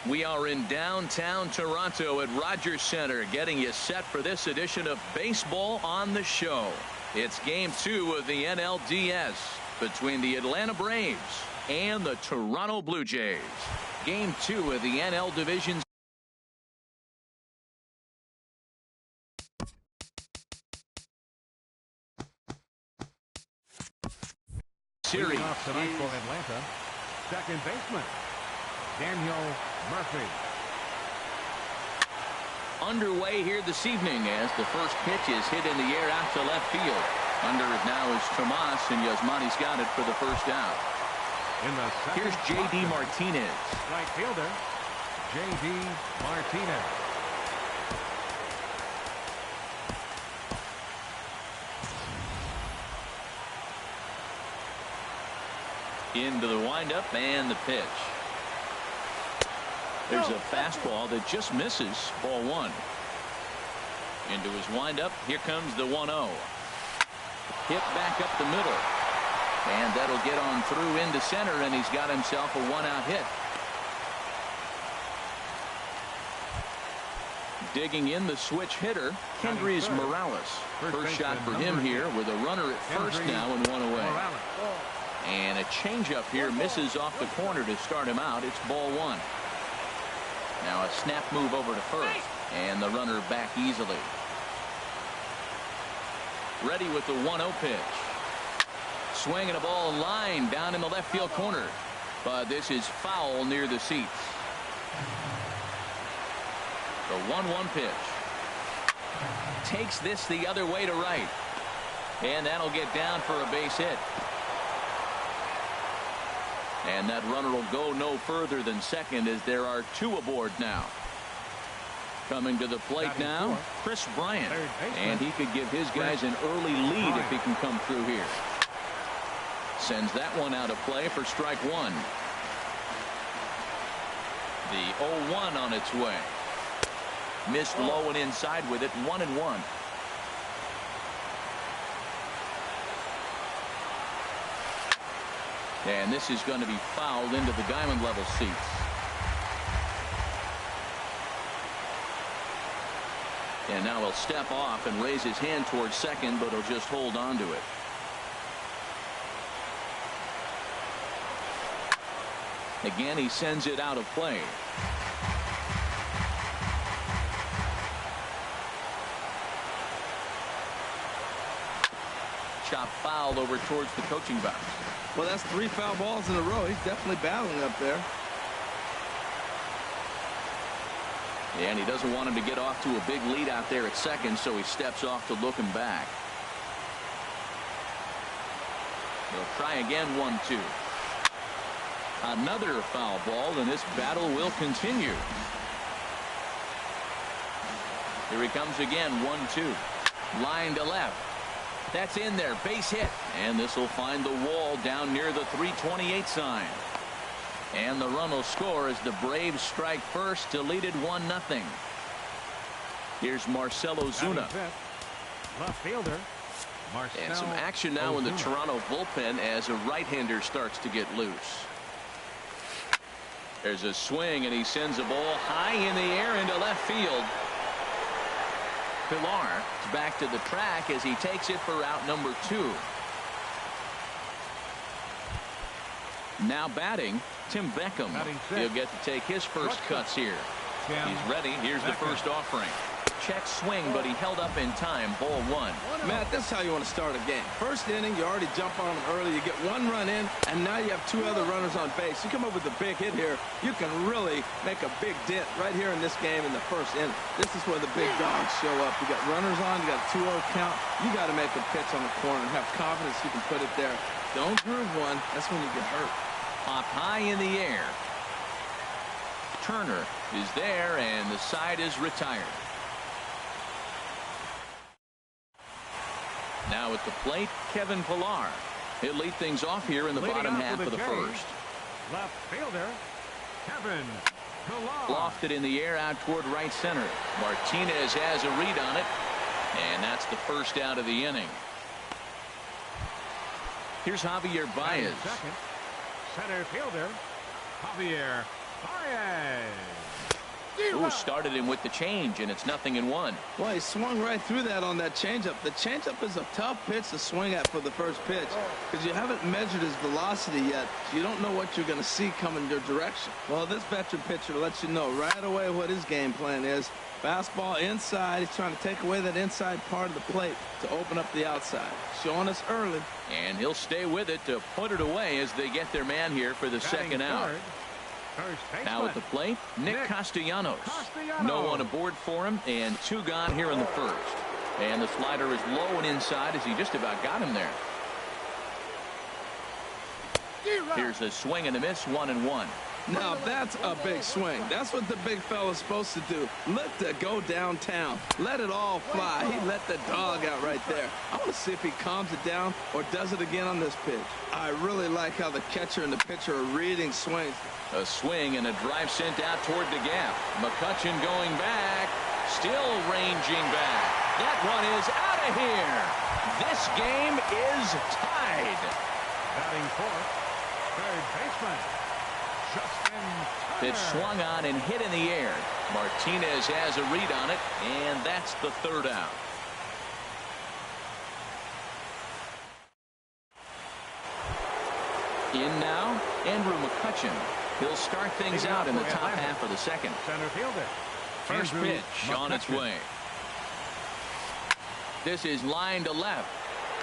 We are in downtown Toronto at Rogers Center, getting you set for this edition of Baseball on the Show. It's Game 2 of the NLDS between the Atlanta Braves and the Toronto Blue Jays. Game 2 of the NL Division Series. Leading off tonight for Atlanta, second baseman Daniel Murphy. Underway here this evening as the first pitch is hit in the air out to left field. Under it now is Tomas, and Yasmani's got it for the first out. In the here's J.D. Martinez. Right fielder J.D. Martinez. Into the windup and the pitch. There's a fastball that just misses. Ball one. Into his windup. Here comes the 1-0. Hit back up the middle. And that'll get on through into center, and he's got himself a one-out hit. Digging in the switch hitter, Kendrys Morales. First shot for him here with a runner at first now and one away. And a changeup here misses off the corner to start him out. It's ball one. Now a snap move over to first, and the runner back easily. Ready with the 1-0 pitch. Swinging a ball line down in the left field corner, but this is foul near the seats. The 1-1 pitch takes this the other way to right, and that'll get down for a base hit. And that runner will go no further than second as there are two aboard now. Coming to the plate now, Chris Bryant. And he could give his guys an early lead if he can come through here. Sends that one out of play for strike one. The 0-1 on its way. Missed low and inside with it, 1-1. And this is going to be fouled into the diamond level seats. And now he'll step off and raise his hand towards second, but he'll just hold on to it. Again, he sends it out of play. Chop foul over towards the coaching box. Well, that's 3 foul balls in a row. He's definitely battling up there. And he doesn't want him to get off to a big lead out there at second, so he steps off to look him back. He'll try again, 1-2. Another foul ball, and this battle will continue. Here he comes again, 1-2. Line to left. That's in there, base hit, and this will find the wall down near the 328 sign. And the run will score as the Braves strike first to lead it 1-0. Here's Marcell Ozuna. Left fielder Marcell. And some action now in the Toronto bullpen as a right-hander starts to get loose. There's a swing, and he sends a ball high in the air into left field. Pilar is back to the track as he takes it for out number 2. Now batting, Tim Beckham. He'll get to take his first cuts here. He's ready. Here's the first offering. Check swing, but he held up in time. Ball one. Matt, this is how you want to start a game. First inning, you already jump on them early. You get 1 run in, and now you have 2 other runners on base. You come up with a big hit here, you can really make a big dent right here in this game in the first inning. This is where the big dogs show up. You got runners on, you got a 2-0 count. You got to make a pitch on the corner and have confidence you can put it there. Don't groove one. That's when you get hurt. Up high in the air. Turner is there, and the side is retired. Now at the plate, Kevin Pilar. He'll lead things off here in the bottom half of the first. Left fielder Kevin Pilar. Lofted in the air out toward right center. Martinez has a read on it, and that's the first out of the inning. Here's Javier Baez. Second, center fielder Javier Baez. Ooh, started him with the change, and it's 0-1. Well, he swung right through that on that changeup. The changeup is a tough pitch to swing at for the first pitch because you haven't measured his velocity yet. So you don't know what you're going to see coming your direction. Well, this veteran pitcher lets you know right away what his game plan is. Fastball inside. He's trying to take away that inside part of the plate to open up the outside. Showing us early. And he'll stay with it to put it away as they get their man here for the second out. Now at the plate, Nick Castellanos. No one aboard for him, and 2 gone here in the first. And the slider is low and inside as he just about got him there. Here's a swing and a miss, 1-1. Now that's a big swing. That's what the big fella's supposed to do. Let that go downtown. Let it all fly. He let the dog out right there. I want to see if he calms it down or does it again on this pitch. I really like how the catcher and the pitcher are reading swings. A swing and a drive sent out toward the gap. McCutchen going back. Still ranging back. That one is out of here. This game is tied. Batting fourth, third baseman. It's swung on and hit in the air. Martinez has a read on it, and that's the third out. In now, Andrew McCutchen. He'll start things out in the top half of the second. Center fielder. First pitch on its way. This is line to left.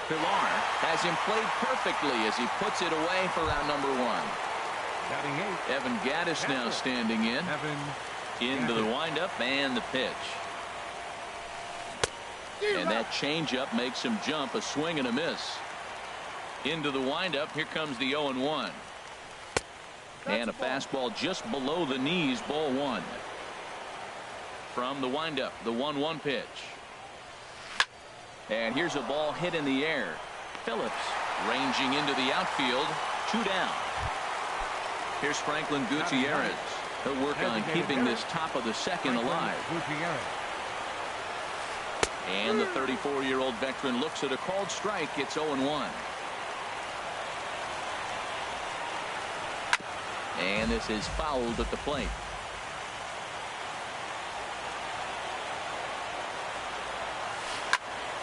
Pilar has him played perfectly as he puts it away for out number 1. Evan Gattis now standing in. Into the windup and the pitch. And that changeup makes him jump. A swing and a miss. Into the windup. Here comes the 0-1. And a fastball just below the knees. Ball 1. From the windup, the 1-1 pitch. And here's a ball hit in the air. Phillips ranging into the outfield. 2 down. Here's Franklin Gutierrez. He'll work on keeping this top of the second alive. And the 34-year-old veteran looks at a called strike. It's 0-1. And this is fouled at the plate.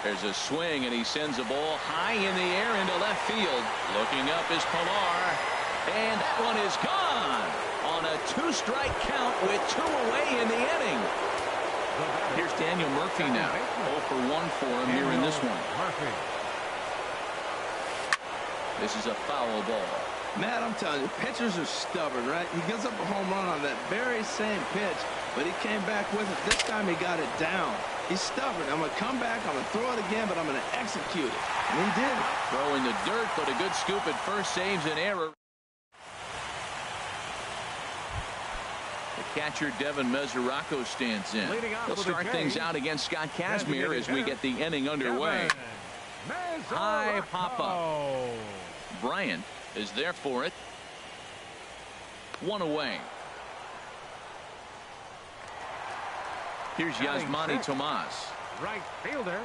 There's a swing, and he sends a ball high in the air into left field. Looking up is Pilar. And that one is gone on a 2-strike count with 2 away in the inning. Here's Daniel Murphy now. 0 for 1 for him here in this one. This is a foul ball. Matt, I'm telling you, pitchers are stubborn, right? He gives up a home run on that very same pitch, but he came back with it. This time he got it down. He's stubborn. I'm going to come back, I'm going to throw it again, but I'm going to execute it. And he did. Throw in the dirt, but a good scoop at first saves an error. The catcher, Devin Mesoraco, stands in. He'll start things out against Scott Kazmir as we get the inning underway. High pop-up. Bryant is there for it. 1 away. Here's Yasmani Tomas. Right fielder.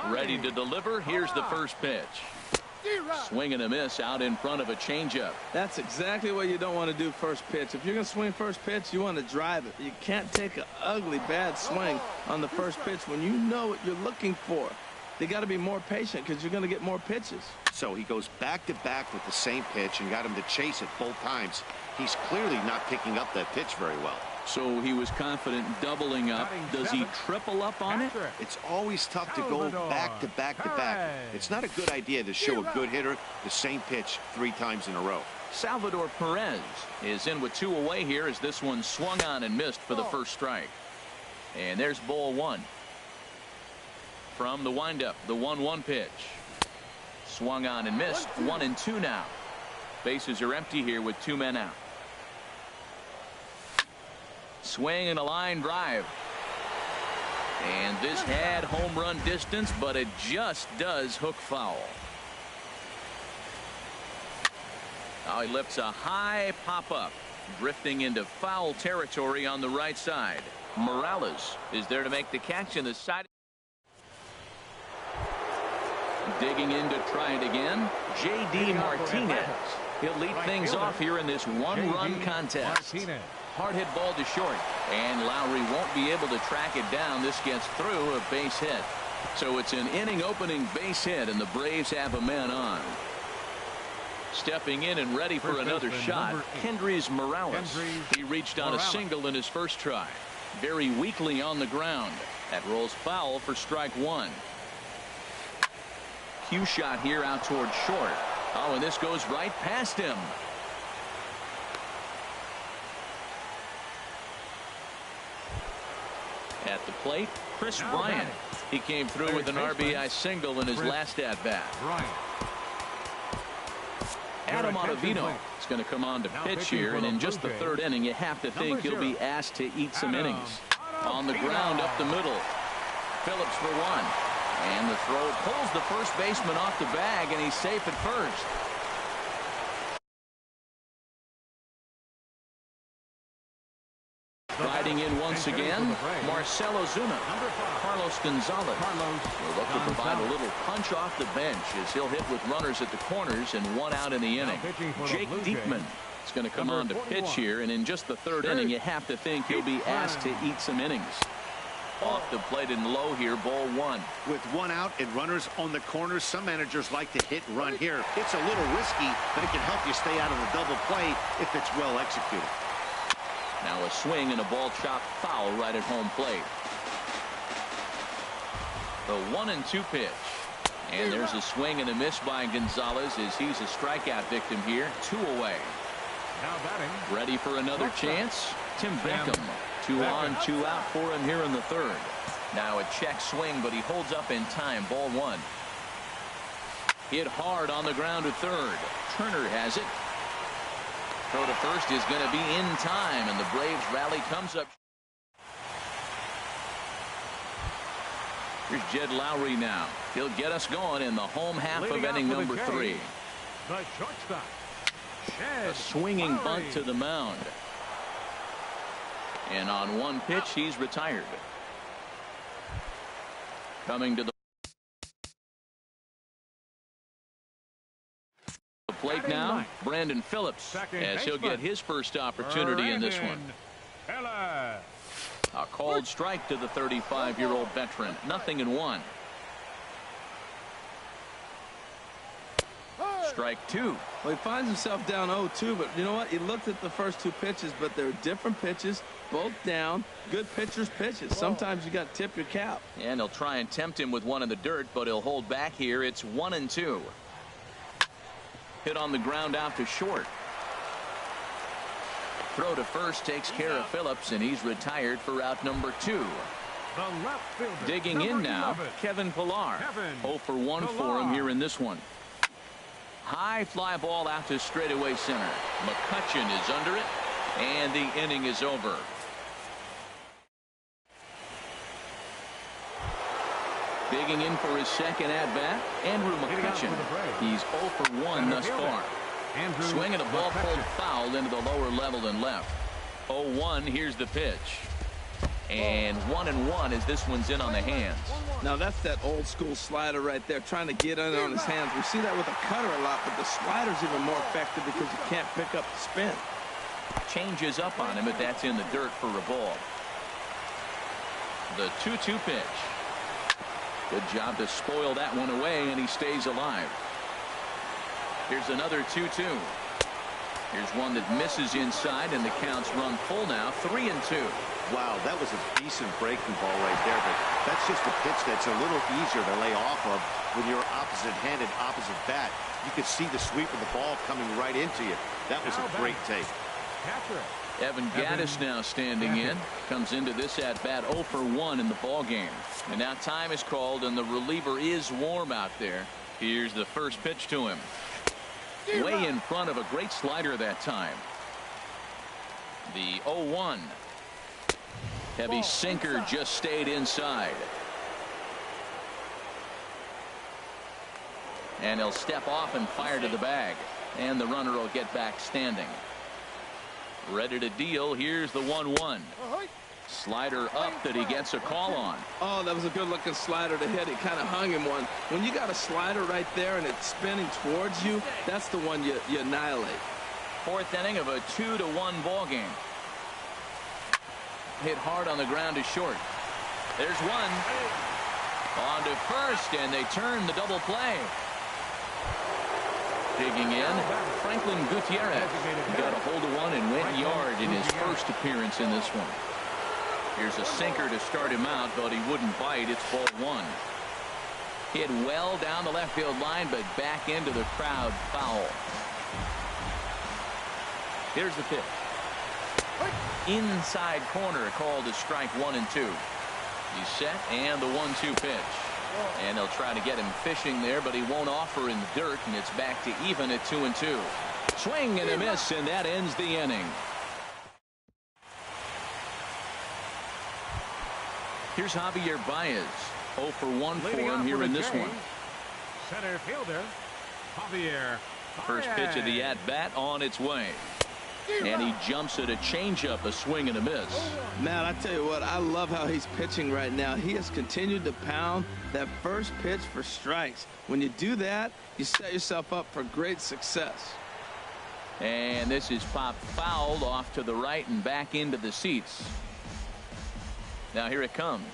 Ready to deliver. Here's the first pitch. Swing and a miss out in front of a changeup. That's exactly what you don't want to do first pitch. If you're going to swing first pitch, you want to drive it. You can't take an ugly, bad swing on the first pitch when you know what you're looking for. They got to be more patient because you're going to get more pitches. So he goes back-to-back with the same pitch and got him to chase it both times. He's clearly not picking up that pitch very well. So he was confident doubling up. Does he triple up on it? It's always tough to go back-to-back-to-back. It's not a good idea to show a good hitter the same pitch 3 times in a row. Salvador Perez is in with 2 away here as this one swung on and missed for the first strike. And there's ball 1. From the windup, the 1-1 pitch. Swung on and missed. 1-2 now. Bases are empty here with 2 men out. Swing and a line drive. And this had home run distance, but it just does hook foul. Now he lifts a high pop-up, drifting into foul territory on the right side. Morales is there to make the catch in the side. Digging in to try it again, J.D. Martinez. He'll lead things off here in this 1-run contest. Hard hit ball to short. And Lowry won't be able to track it down. This gets through a base hit. So it's an inning opening base hit, and the Braves have a man on. Stepping in and ready for another shot, Kendrys Morales. He reached on a single in his first try. Very weakly on the ground. That rolls foul for strike one. Cue shot here out toward short. Oh, and this goes right past him. At the plate, Chris Bryant. He came through with an RBI single in his last at-bat. Adam Ottavino is going to come on to pitch here, and in just the third inning, you have to think he'll be asked to eat some innings. On the ground up the middle. Phillips for one. And the throw pulls the first baseman off the bag, and he's safe at first. Riding in once again, Marcell Ozuna. Carlos Gonzalez will look to provide a little punch off the bench as he'll hit with runners at the corners and one out in the inning. Jake Diekman is going to come on to pitch here, and in just the third inning, you have to think he'll be asked to eat some innings. Off the plate and low here, ball one. With one out and runners on the corners, some managers like to hit and run here. It's a little risky, but it can help you stay out of the double play if it's well executed. Now a swing and a ball chopped foul right at home plate. The 1-2 pitch. And there's a swing and a miss by Gonzalez as he's a strikeout victim here. 2 away. Now batting. Ready for another chance. Tim Beckham. 2 on, 2 out for him here in the third. Now a check swing, but he holds up in time. Ball one. Hit hard on the ground to third. Turner has it. Throw to first is going to be in time, and the Braves rally comes up. Here's Jed Lowry now. He'll get us going in the home half of inning number 3. The shortstop. A swinging bunt to the mound. And on one pitch, he's retired. Coming to the plate now, Brandon Phillips, as he'll get his first opportunity in this one. A called strike to the 35-year-old veteran. 0-1. Strike two. Well, he finds himself down 0-2, but you know what? He looked at the first 2 pitches, but they're different pitches, both down. Good pitchers' pitches. Sometimes you got to tip your cap. And he'll try and tempt him with one in the dirt, but he'll hold back here. It's 1-2. Hit on the ground out to short. Throw to first takes care of Phillips, and he's retired for out number 2. Digging in now, 11. Kevin Pillar. 0 for 1 for him here in this one. High fly ball out to straightaway center. McCutchen is under it, and the inning is over. Digging in for his second at-bat, Andrew McCutchen. He's 0 for 1 thus far. Swinging a ball pulled foul into the lower level and left. 0-1, here's the pitch. And 1-1 as this one's in on the hands. Now that's that old school slider right there, trying to get in on his hands. We see that with a cutter a lot, but the slider's even more effective because you can't pick up the spin. Changes up on him, but that's in the dirt for a ball. The 2-2 pitch. Good job to spoil that one away, and he stays alive. Here's another 2-2. Here's one that misses inside, and the count's run full now. 3-2. Wow, that was a decent breaking ball right there, but that's just a pitch that's a little easier to lay off of when you're opposite-handed, opposite bat. You could see the sweep of the ball coming right into you. That was a great take. Evan Gattis now standing in. Comes into this at-bat 0 for 1 in the ball game. And now time is called, and the reliever is warm out there. Here's the first pitch to him. Way in front of a great slider that time. The 0-1. Heavy sinker just stayed inside. And he'll step off and fire to the bag. And the runner will get back standing. Ready to deal. Here's the 1-1. Slider up that he gets a call on. Oh, that was a good looking slider to hit. He kind of hung him one. When you got a slider right there and it's spinning towards you, that's the one you annihilate. Fourth inning of a 2-1 ball game. hit hard on the ground is short. There's one. On to first, and they turn the double play. Digging in, Franklin Gutierrez. He got a hold of one and went yard in his first appearance in this one. Here's a sinker to start him out, but he wouldn't bite. It's ball one. Hit well down the left field line, but back into the crowd. Foul. Here's the pitch. Inside corner, called to strike 1 and 2. He's set, and the 1-2 pitch. And they'll try to get him fishing there, but he won't offer in the dirt, and it's back to even at 2 and 2. Swing and a miss, and that ends the inning. Here's Javier Baez. 0 for 1 for him here in this one. Center fielder, Javier. First pitch of the at-bat on its way. And he jumps at a changeup, a swing and a miss. Man, I tell you what, I love how he's pitching right now. He has continued to pound that first pitch for strikes. When you do that, you set yourself up for great success. And this is popped fouled off to the right and back into the seats. Now here it comes.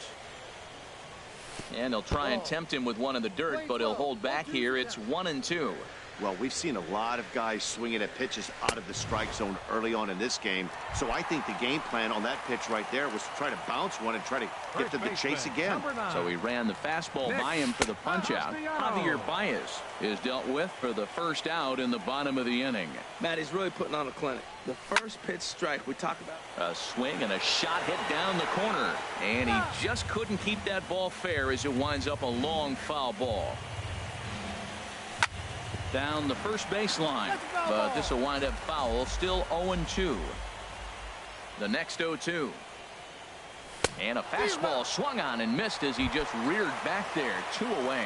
And they'll try and tempt him with one in the dirt, but he'll hold back here. It's 1 and 2. Well, we've seen a lot of guys swinging at pitches out of the strike zone early on in this game. So I think the game plan on that pitch right there was to try to bounce one and try to get to the chase again. So he ran the fastball by him for the punch-out. Javier Baez is dealt with for the first out in the bottom of the inning. Matt, he's really putting on a clinic. The first pitch strike we talk about. A swing and a shot hit down the corner. And he just couldn't keep that ball fair as it winds up a long foul ball. Down the first baseline, but this will wind up foul. Still 0-2. The next 0-2. And a fastball swung on and missed as he just reared back there. 2 away.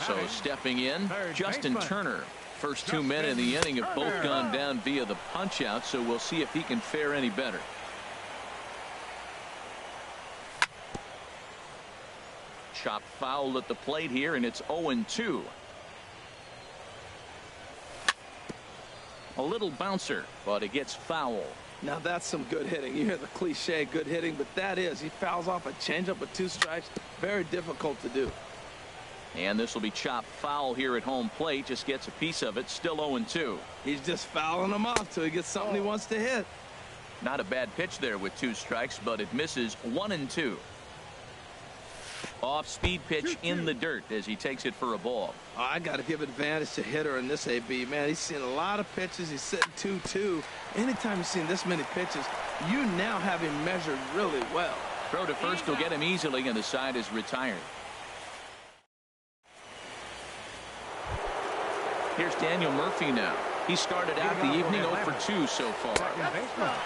So stepping in, Justin Turner. First 2 men in the inning have both gone down via the punch out, so we'll see if he can fare any better. Chop foul at the plate here, and it's 0-2. A little bouncer, but it gets foul. Now that's some good hitting. You hear the cliche good hitting, but that is. He fouls off a changeup with 2 strikes. Very difficult to do. And this will be chopped foul here at home plate. Just gets a piece of it. Still 0-2. He's just fouling them off till he gets something he wants to hit. Not a bad pitch there with 2 strikes, but it misses. 1-2. Off speed pitch in the dirt as he takes it for a ball. Oh, I got to give advantage to hitter in this AB. Man, he's seen a lot of pitches. He's sitting 2-2. Anytime you've seen this many pitches, you now have him measured really well. Throw to first will get him easily, and the side is retired. Here's Daniel Murphy now. He started out the evening 0 for 2 so far.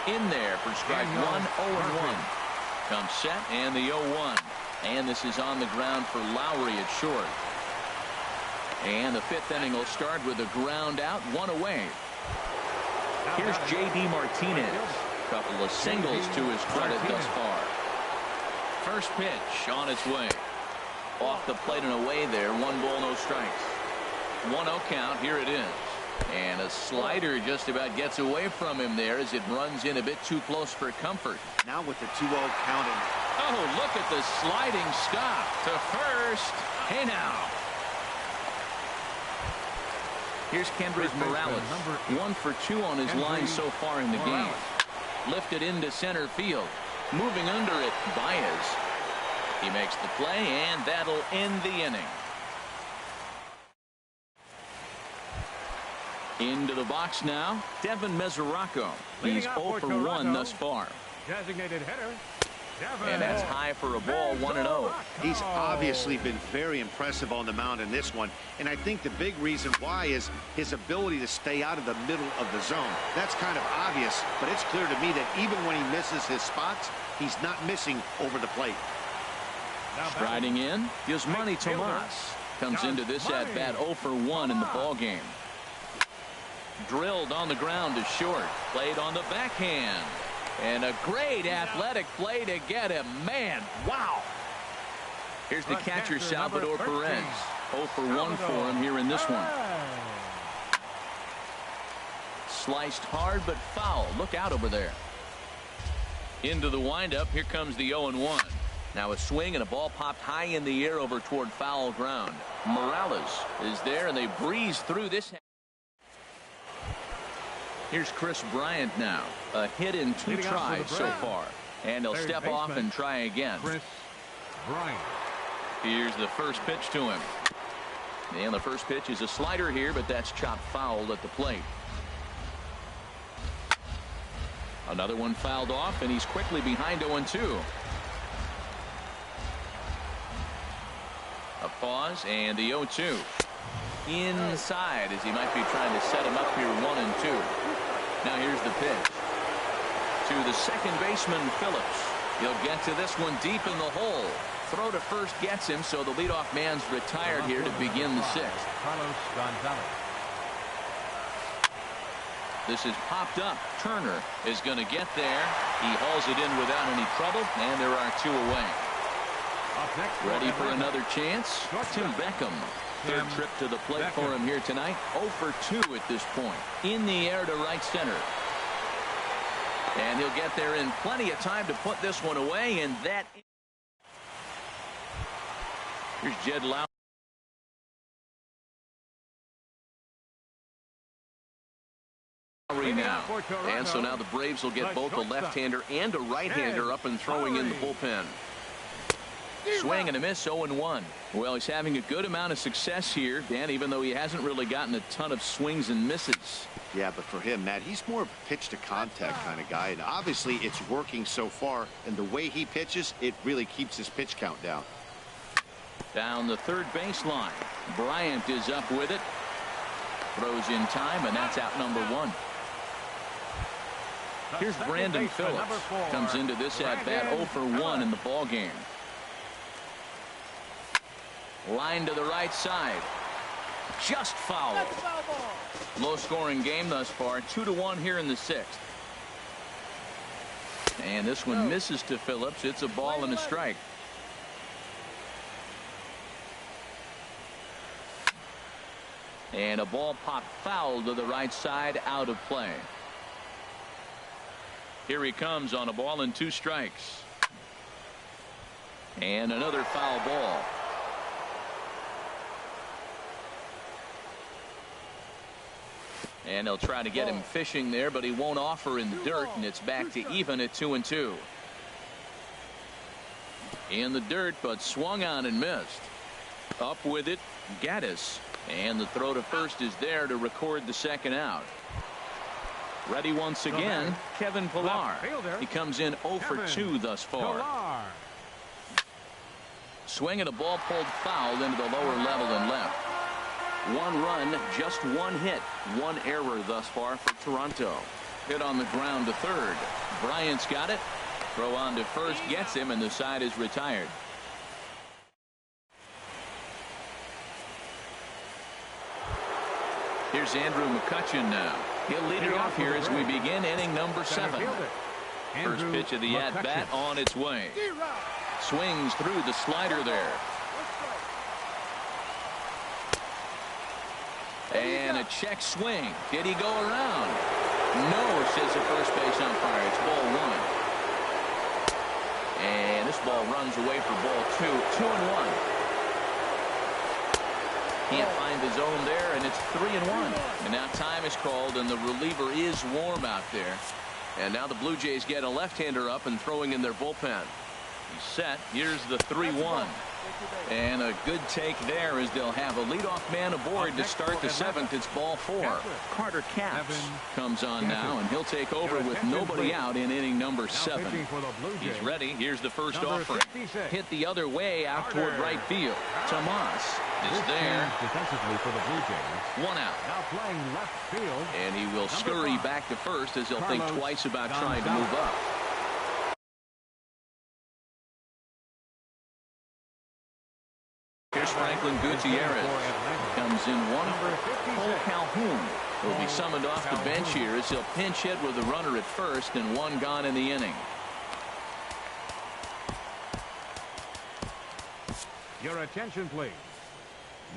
In there for strike 1, 0-1. Comes set, and the 0-1. And this is on the ground for Lowry at short. And the 5th inning will start with a ground out, 1 away. Here's J.D. Martinez. Couple of singles to his credit thus far. First pitch on its way. Off the plate and away there. 1 ball, no strikes. 1-0 count. Here it is. And a slider just about gets away from him there as it runs in a bit too close for comfort. Now with the 2-0 count. Oh, look at the sliding stop to first. Hey now. Here's Kendrys Morales. 1 for 2 on his line so far in the game. Lifted into center field. Moving under it, Baez. He makes the play, and that'll end the inning. Into the box now, Devin Mesoraco. He's 0 for 1 thus far. Designated hitter. And that's high for a ball, 1-0. He's obviously been very impressive on the mound in this one. And I think the big reason why is his ability to stay out of the middle of the zone. That's kind of obvious, but it's clear to me that even when he misses his spots, he's not missing over the plate. Striding in, Yasmani Tomas comes into this at-bat 0 for 1 in the ballgame. Drilled on the ground to short. Played on the backhand. And a great athletic play to get him. Man, wow. Here's the catcher, Salvador Perez. 0 for 1 for him here in this one. Sliced hard but foul. Look out over there. Into the windup. Here comes the 0-1. Now a swing and a ball popped high in the air over toward foul ground. Morales is there, and they breeze through this. Here's Chris Bryant now. A hit in 2 tries so far. And he'll step off and try again. Chris Bryant. Here's the first pitch to him. And the first pitch is a slider here, but that's chopped foul at the plate. Another one fouled off, and he's quickly behind 0-2. A pause, and the 0-2. Inside, as he might be trying to set him up here 1-2. Now here's the pitch. To the second baseman, Phillips. He'll get to this one deep in the hole. Throw to first gets him, so the leadoff man's retired here to begin the 6th. Carlos Gonzalez. This is popped up. Turner is going to get there. He hauls it in without any trouble, and there are 2 away. Ready for another chance? Tim Beckham. Third trip to the plate for him here tonight. 0 for 2 at this point. In the air to right center. And he'll get there in plenty of time to put this one away, and that. Here's Jed Lowry now. And so now the Braves will get both a left-hander and a right-hander up and throwing in the bullpen. Swing and a miss, 0-1. Well, he's having a good amount of success here, Dan, even though he hasn't really gotten a ton of swings and misses. Yeah, but for him, Matt, he's more of a pitch-to-contact kind of guy, and obviously it's working so far, and the way he pitches, it really keeps his pitch count down. Down the third baseline. Bryant is up with it. Throws in time, and that's out number 1. Here's Brandon Phillips. Comes into this at-bat 0 for 1 in the ball game. Line to the right side. Just foul. Low-scoring game thus far. 2-1 here in the 6th. And this one misses to Phillips. It's a ball and a strike. And a ball popped foul to the right side, out of play. Here he comes on a ball and 2 strikes. And another foul ball. And they'll try to get him fishing there, but he won't offer in the dirt, and it's back to even at 2-2. In the dirt, but swung on and missed. Up with it, Gaddis. And the throw to first is there to record the second out. Ready once again, Kevin Pillar. He comes in 0 for 2 thus far. Swing and a ball pulled foul into the lower level and left. 1 run, just 1 hit, 1 error thus far for Toronto. Hit on the ground to third. Bryant's got it. Throw on to first gets him, and the side is retired. Here's Andrew McCutchen now. He'll lead it off here as we begin inning number 7. First pitch of the at-bat on its way. Swings through the slider there. And a check swing. Did he go around? No, says the first base umpire. It's ball 1. And this ball runs away for ball 2. 2-1. Can't find the zone there, and it's 3-1. And now time is called, and the reliever is warm out there. And now the Blue Jays get a left-hander up and throwing in their bullpen. He's set. Here's the 3-1. And a good take there as they'll have a leadoff man aboard to start the 7th. It's ball 4. Carter Capps comes on now, and he'll take over with nobody out in inning number 7. He's ready. Here's the first offering. Hit the other way out toward right field. Tomas is there. 1 out. And he will scurry back to first as he'll think twice about trying to move up. Here's Franklin Gutierrez. Comes in 1. Cole Calhoun will be summoned off the bench here as he'll pinch hit with a runner at first and 1 gone in the inning. Your attention, please.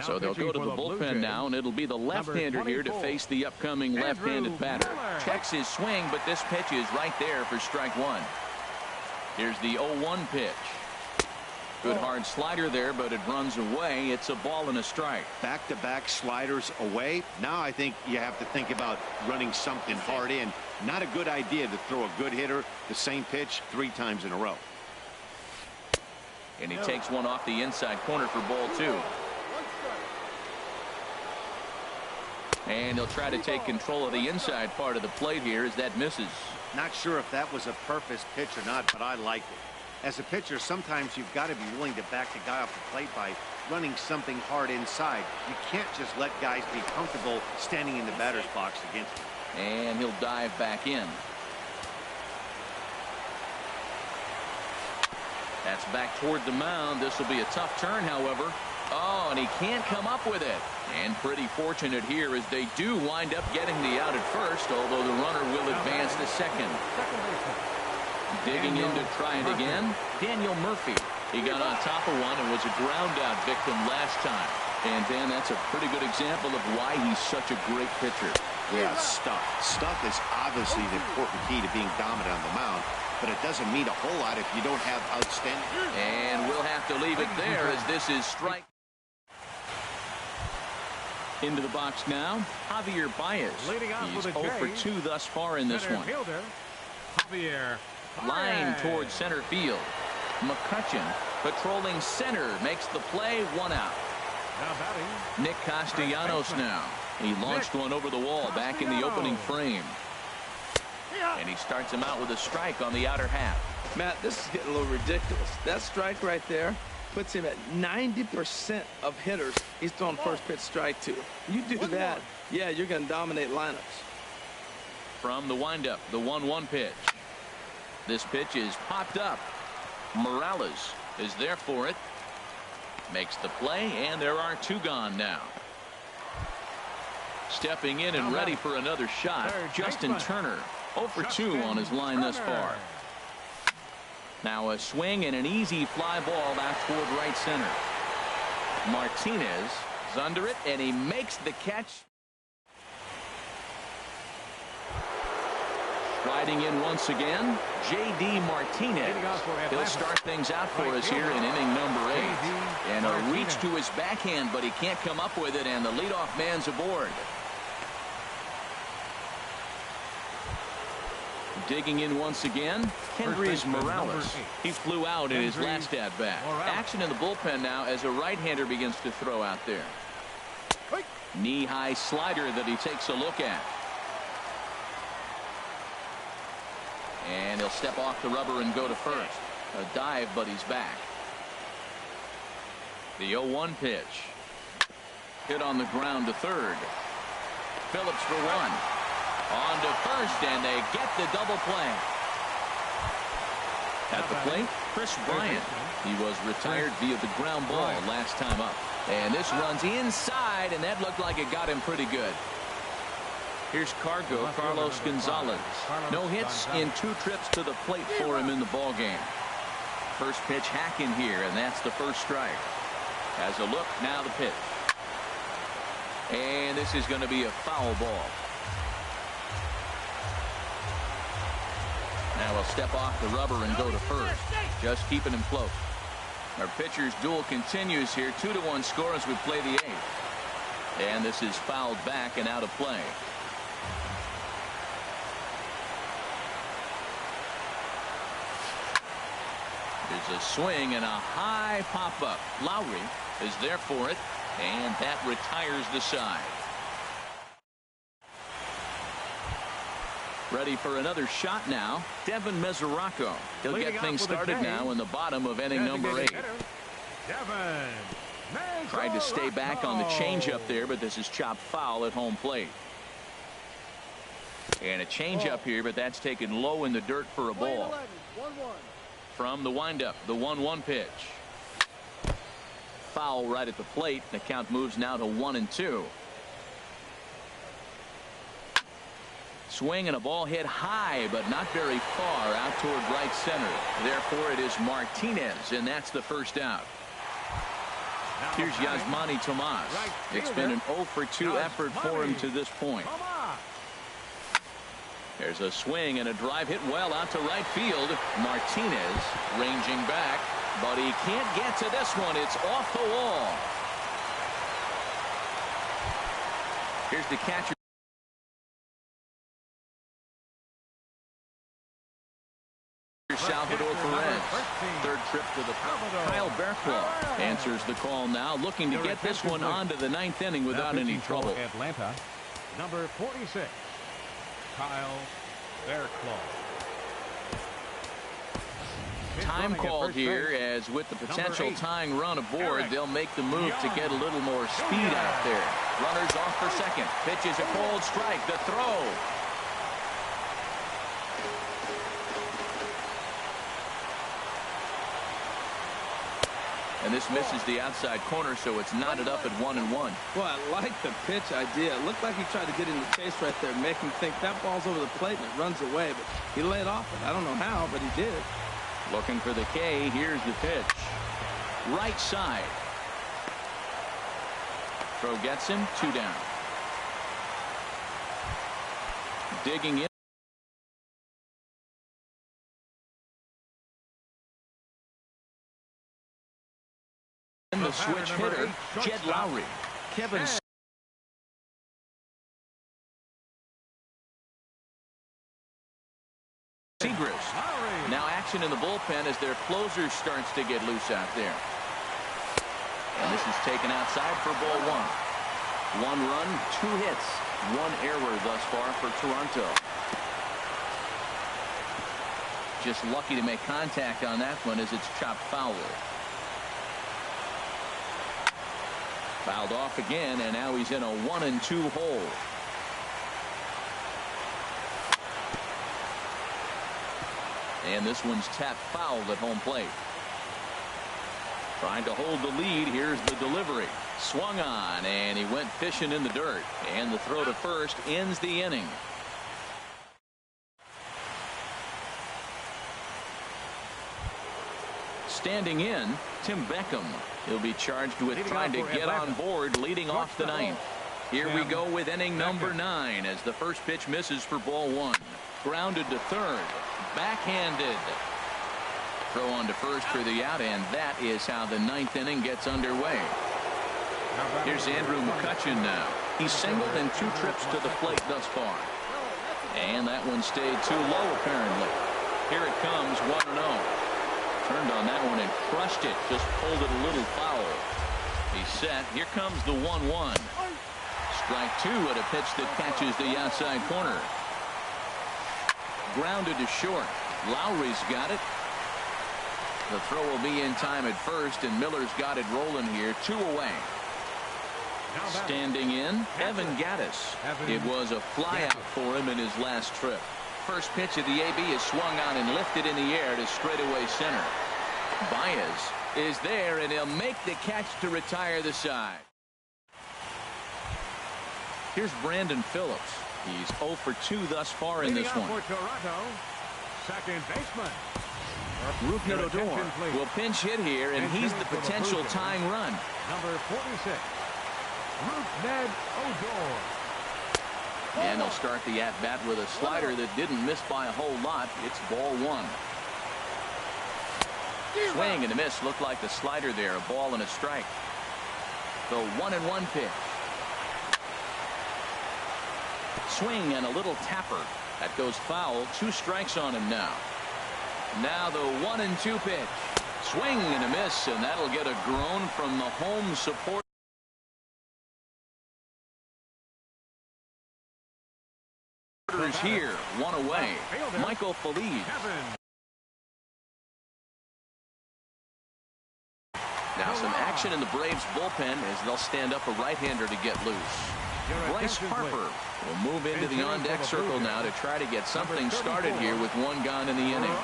So they'll go to the bullpen now, and it'll be the left-hander here to face the upcoming left-handed batter. Checks his swing, but this pitch is right there for strike 1. Here's the 0-1 pitch. Good hard slider there, but it runs away. It's a ball and a strike. Back-to-back sliders away. Now I think you have to think about running something hard in. Not a good idea to throw a good hitter the same pitch 3 times in a row. And he takes one off the inside corner for ball 2. And he'll try to take control of the inside part of the plate here as that misses. Not sure if that was a purpose pitch or not, but I like it. As a pitcher, sometimes you've got to be willing to back the guy off the plate by running something hard inside. You can't just let guys be comfortable standing in the batter's box against him. And he'll dive back in. That's back toward the mound. This will be a tough turn, however. Oh, and he can't come up with it. And pretty fortunate here as they do wind up getting the out at first, although the runner will advance to second. Digging in to try it again, Daniel Murphy. He got on top of one and was a ground out victim last time. And Dan, that's a pretty good example of why he's such a great pitcher. Yeah, stuff. Stuff is obviously the important key to being dominant on the mound, but it doesn't mean a whole lot if you don't have outstanding. And we'll have to leave it there as this is strike. Into the box now, Javier Baez. He's 0 for 2 thus far in this one. Line towards center field. McCutcheon patrolling center makes the play, 1 out. Nick Castellanos now. He launched one over the wall back in the opening frame. And he starts him out with a strike on the outer half. Matt, this is getting a little ridiculous. That strike right there puts him at 90% of hitters he's throwing first pitch strike to. You do that, yeah, you're going to dominate lineups. From the windup, the 1-1 pitch. This pitch is popped up. Morales is there for it. Makes the play, and there are 2 gone now. Stepping in and ready for another shot, Justin Turner. 0 for 2 on his line thus far. Now a swing and an easy fly ball out toward right center. Martinez is under it, and he makes the catch. Riding in once again, J.D. Martinez. He'll start things out for us here in inning number 8. And a reach to his backhand, but he can't come up with it, and the leadoff man's aboard. Digging in once again, Kendrys Morales. He flew out in his last at-bat. Action in the bullpen now as a right-hander begins to throw out there. Knee-high slider that he takes a look at. And he'll step off the rubber and go to first. A dive, but he's back. The 0-1 pitch. Hit on the ground to third. Phillips for 1. On to first, and they get the double play. At the plate, Chris Bryant. He was retired via the ground ball last time up. And this runs inside, and that looked like it got him pretty good. Here's Carlos Gonzalez. No hits in 2 trips to the plate for him in the ball game. First pitch hacking here, and that's the first strike. Has a look, now the pitch. And this is going to be a foul ball. Now he'll step off the rubber and go to first. Just keeping him close. Our pitcher's duel continues here. 2-1 score as we play the 8th. And this is fouled back and out of play. There's a swing and a high pop-up. Lowry is there for it, and that retires the side. Ready for another shot now, Devin Mesoraco. He'll get things started now in the bottom of inning number 8. Tried to stay back on the changeup there, but this is chopped foul at home plate. And a changeup here, but that's taken low in the dirt for a ball. From the windup, the 1-1 pitch. Foul right at the plate. The count moves now to 1-2. Swing and a ball hit high, but not very far out toward right center. Therefore, it is Martinez, and that's the first out. Here's Yasmani Tomas. It's been an 0 for 2 effort for him to this point. There's a swing and a drive hit well out to right field. Martinez ranging back, but he can't get to this one. It's off the wall. Here's the catcher. Salvador Perez. Third trip to the plate. Kyle Bearclaw answers the call now, looking to get this one onto the ninth inning without any trouble. Atlanta, number 46, Kyle Bearclaw. Time called here, as with the potential tying run aboard, they'll make the move to get a little more speed out there. Runners off for second. Pitch is a cold strike. The throw. And this misses the outside corner, so it's knotted up at 1-1. Well, I like the pitch idea. It looked like he tried to get in the chase right there, make him think that ball's over the plate and it runs away, but he laid off it. I don't know how, but he did. Looking for the K. Here's the pitch. Right side. Throw gets him. 2 down. Digging in. The switch hitter, Jed Lowry. Kevin Segrist. Now action in the bullpen as their closer starts to get loose out there. And this is taken outside for ball 1. 1 run, 2 hits, 1 error thus far for Toronto. Just lucky to make contact on that one as it's chopped foul. Fouled off again, and now he's in a 1-2 hole. And this one's tapped foul at home plate. Trying to hold the lead. Here's the delivery. Swung on, and he went fishing in the dirt. And the throw to first ends the inning. Standing in, Tim Beckham. He'll be charged with trying to get on board leading off the ninth. Here we go with inning number 9 as the first pitch misses for ball 1. Grounded to third. Backhanded. Throw on to first for the out, and that is how the ninth inning gets underway. Here's Andrew McCutchen now. He's singled in 2 trips to the plate thus far. And that one stayed too low apparently. Here it comes, 1-0. Turned on that one and crushed it. Just pulled it a little foul. He's set. Here comes the 1-1. Strike 2 at a pitch that catches the outside corner. Grounded to short. Lowry's got it. The throw will be in time at first, and Miller's got it rolling here. 2 away. Standing in, Evan Gattis. It was a flyout for him in his last trip. First pitch of the AB is swung on and lifted in the air to straightaway center. Baez is there, and he'll make the catch to retire the side. Here's Brandon Phillips. He's 0 for 2 thus far in this one. For Toronto, second baseman. Rougned Odor will pinch hit here, and he's the potential tying run. Number 46, Rougned Odor. And they'll start the at-bat with a slider that didn't miss by a whole lot. It's ball 1. Swing and a miss. Looked like the slider there. A ball and a strike. The 1-1 pitch. Swing and a little tapper. That goes foul. 2 strikes on him now. Now the 1-2 pitch. Swing and a miss, and that'll get a groan from the home support. Here, 1 away. Michael Feliz. Now some action in the Braves bullpen as they'll stand up a right-hander to get loose. Bryce Harper will move into the on-deck circle now to try to get something started here with 1 gone in the inning.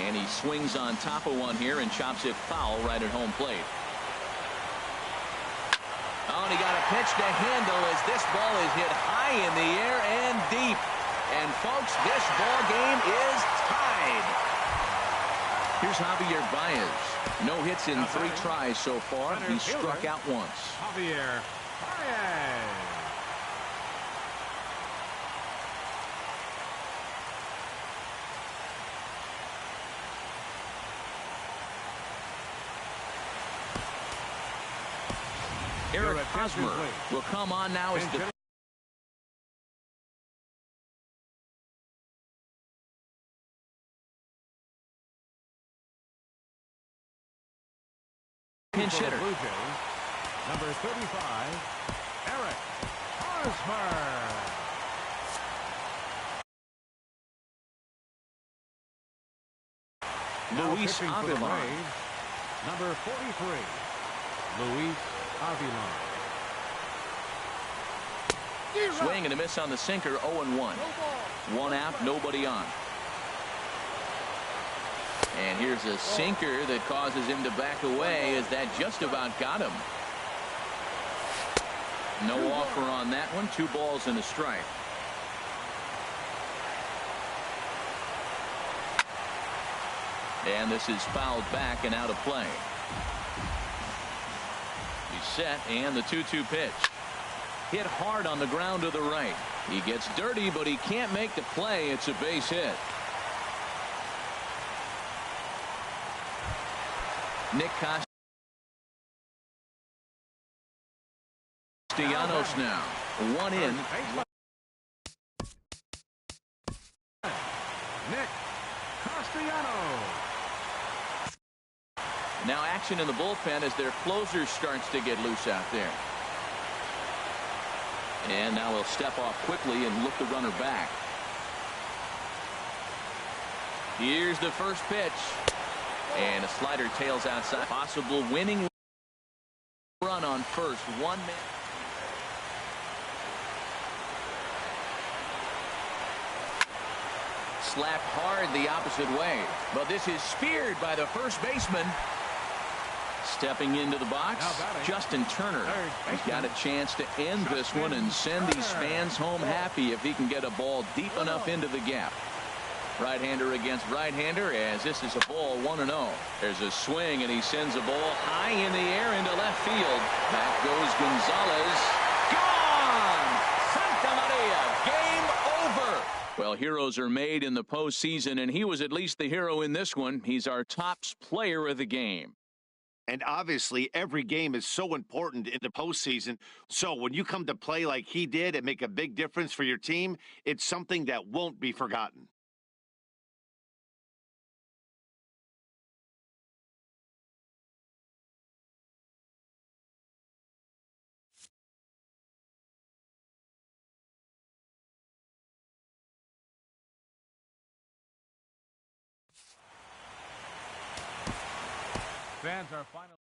And he swings on top of one here and chops it foul right at home plate. Oh, and he got a pitch to handle as this ball is hit high in the air and deep. And folks, this ball game is tied. Here's Javier Baez. No hits in 3 tries so far. He struck out once. Javier Baez. Eric Hosmer will come on now as the pinch hitter. Blue Jays, number 35, Eric Hosmer. Luis Avila. Number 43, Luis Avila. Swing and a miss on the sinker, 0-1. One out, nobody on. And here's a sinker that causes him to back away as that just about got him. No offer on that one. 2 balls and a strike. And this is fouled back and out of play. He's set, and the 2-2 pitch. Hit hard on the ground to the right. He gets dirty, but he can't make the play. It's a base hit. Nick Castellanos now. 1 in. Nick Castellanos. Now action in the bullpen as their closer starts to get loose out there. And now he'll step off quickly and look the runner back. Here's the first pitch. And a slider tails outside. Possible winning run on first. 1 man. Slapped hard the opposite way. But this is speared by the first baseman. Stepping into the box, Justin Turner. He's got a chance to end this one and send these fans home happy if he can get a ball deep enough into the gap. Right-hander against right-hander as this is a ball 1-0. There's a swing and he sends a ball high in the air into left field. Back goes Gonzalez. Gone! Santa Maria. Game over. Well, heroes are made in the postseason, and he was at least the hero in this one. He's our top player of the game. And obviously, every game is so important in the postseason. So when you come to play like he did and make a big difference for your team, it's something that won't be forgotten. Fans are final.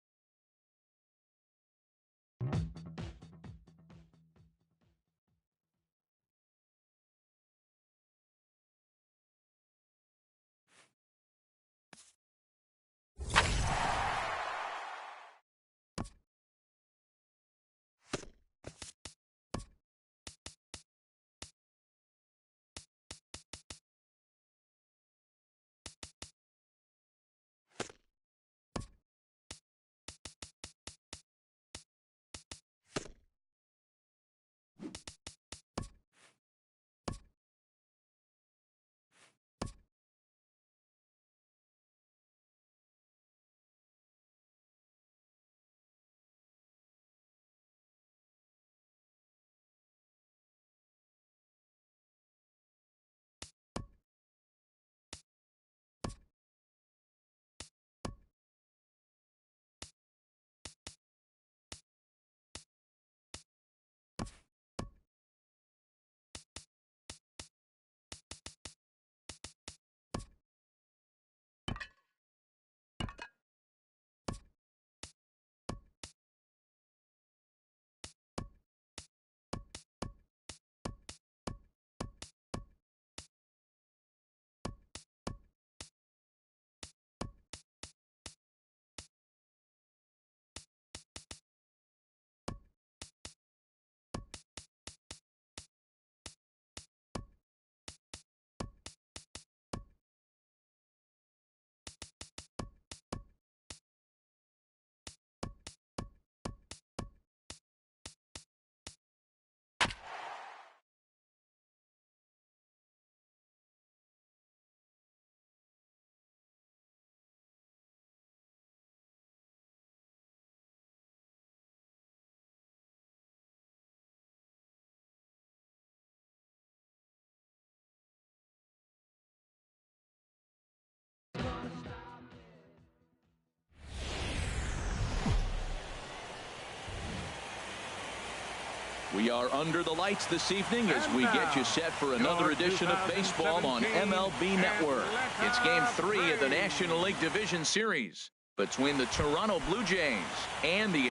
We are under the lights this evening as we get you set for another edition of baseball on MLB Network. It's Game 3 of the National League Division Series between the Toronto Blue Jays and the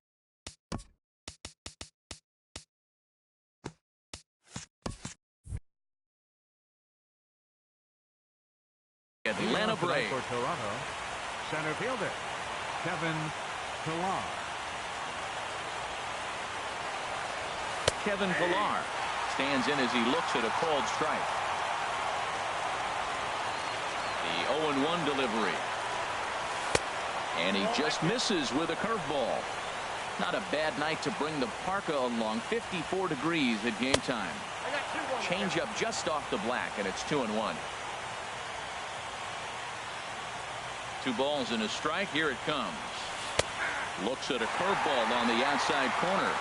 Atlanta Braves. For Toronto, center fielder Kevin Pillar. Kevin Pillar stands in as he looks at a called strike. The 0-1 delivery. And he just misses with a curveball. Not a bad night to bring the parka along. 54 degrees at game time. Change up just off the black, and it's 2-1. 2 balls and a strike. Here it comes. Looks at a curveball on the outside corner.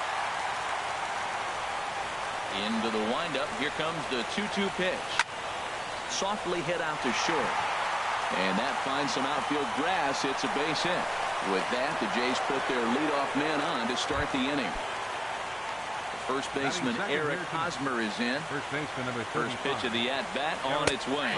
Into the windup. Here comes the 2-2 pitch. Softly hit out to short. And that finds some outfield grass. It's a base hit. With that, the Jays put their leadoff man on to start the inning. The first baseman Eric Hosmer is in. First baseman number 35. First pitch of the at-bat on its way.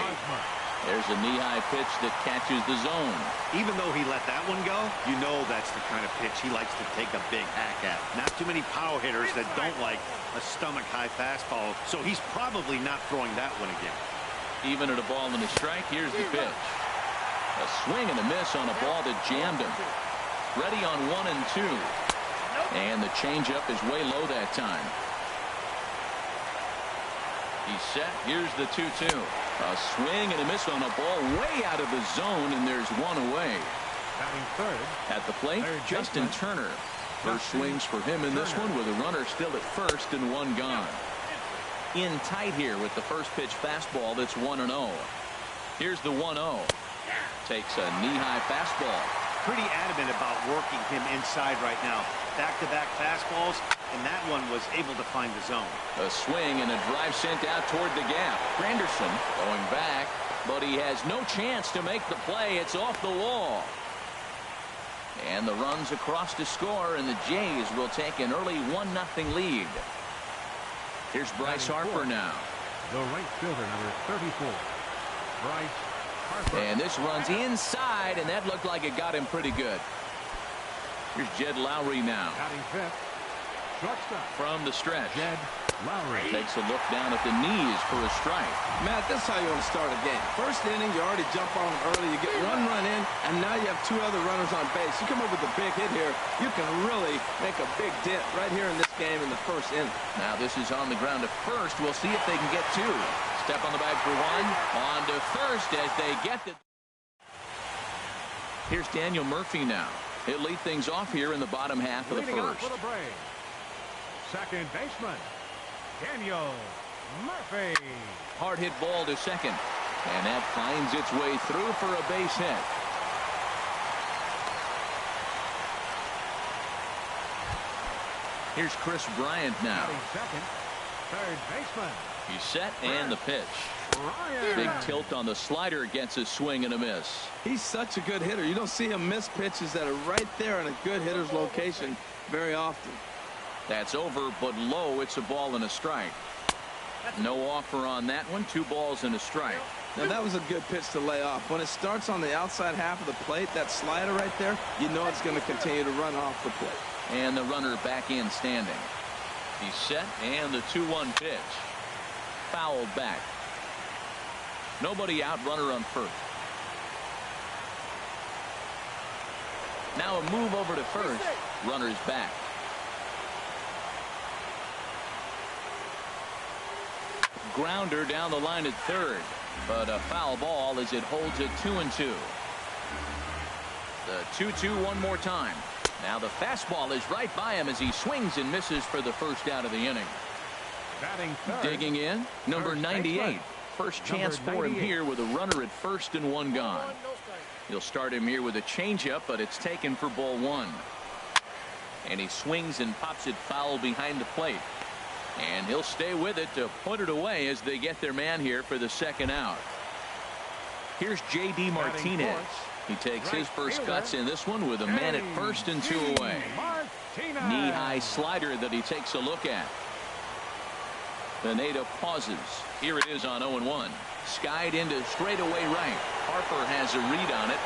There's a knee-high pitch that catches the zone. Even though he let that one go, you know that's the kind of pitch he likes to take a big hack at. Not too many power hitters that don't like a stomach-high fastball, so he's probably not throwing that one again. Even at a ball and a strike, here's the pitch. A swing and a miss on a ball that jammed him. Ready on 1 and 2. And the changeup is way low that time. He's set. Here's the 2-2. A swing and a miss on a ball way out of the zone, and there's one away. Batting third. At the plate, Justin Turner. First swings for him in this one with a runner still at first and 1 gone. In tight here with the first pitch fastball that's 1-0. Here's the 1-0. Takes a knee-high fastball. Pretty adamant about working him inside right now. Back-to-back fastballs, and that one was able to find the zone. A swing and a drive sent out toward the gap. Granderson going back, but he has no chance to make the play. It's off the wall. And the runs across to score, and the Jays will take an early 1-0 lead. Here's Bryce Harper now. The right fielder, number 34, Bryce Harper. And this runs inside, and that looked like it got him pretty good. Here's Jed Lowry now. Batting fifth, shortstop. From the stretch. Jed Lowry. Takes a look down at the knees for a strike. Matt, that's how you want to start a game. First inning, you already jump on them early. You get 1 run in, and now you have 2 other runners on base. You come up with a big hit here, you can really make a big dent right here in this game in the first inning. Now this is on the ground to first. We'll see if they can get 2. Step on the bag for 1. On to first as they get the. Here's Daniel Murphy now. He'll lead things off here in the bottom half of the Leading off first. for the Braves, second baseman Daniel Murphy. Hard hit ball to second. And that finds its way through for a base hit. Here's Chris Bryant now. Second, third baseman. He's set and the pitch. Big tilt on the slider, gets a swing and a miss. He's such a good hitter. You don't see him miss pitches that are right there in a good hitter's location very often. That's over, but low. It's a ball and a strike. No offer on that one. 2 balls and a strike. Now that was a good pitch to lay off. When it starts on the outside half of the plate, that slider right there, you know it's going to continue to run off the plate. And the runner back in standing. He's set and the 2-1 pitch. Fouled back. Nobody out, runner on first. Now a move over to first. Runner's back. Grounder down the line at third, but a foul ball as it holds it 2-2. The 2-2 one more time. Now the fastball is right by him as he swings and misses for the first out of the inning. Batting third. Digging in, number 98. First chance for him here with a runner at first and 1 gone. He'll start him here with a changeup, but it's taken for ball 1. And he swings and pops it foul behind the plate. And he'll stay with it to put it away as they get their man here for the second out. Here's J.D. Martinez. He takes his first cuts in this one with a man at first and 2 away. Knee-high slider that he takes a look at. Pineda pauses. Here it is on 0-1. Skied into straightaway right. Harper has a read on it.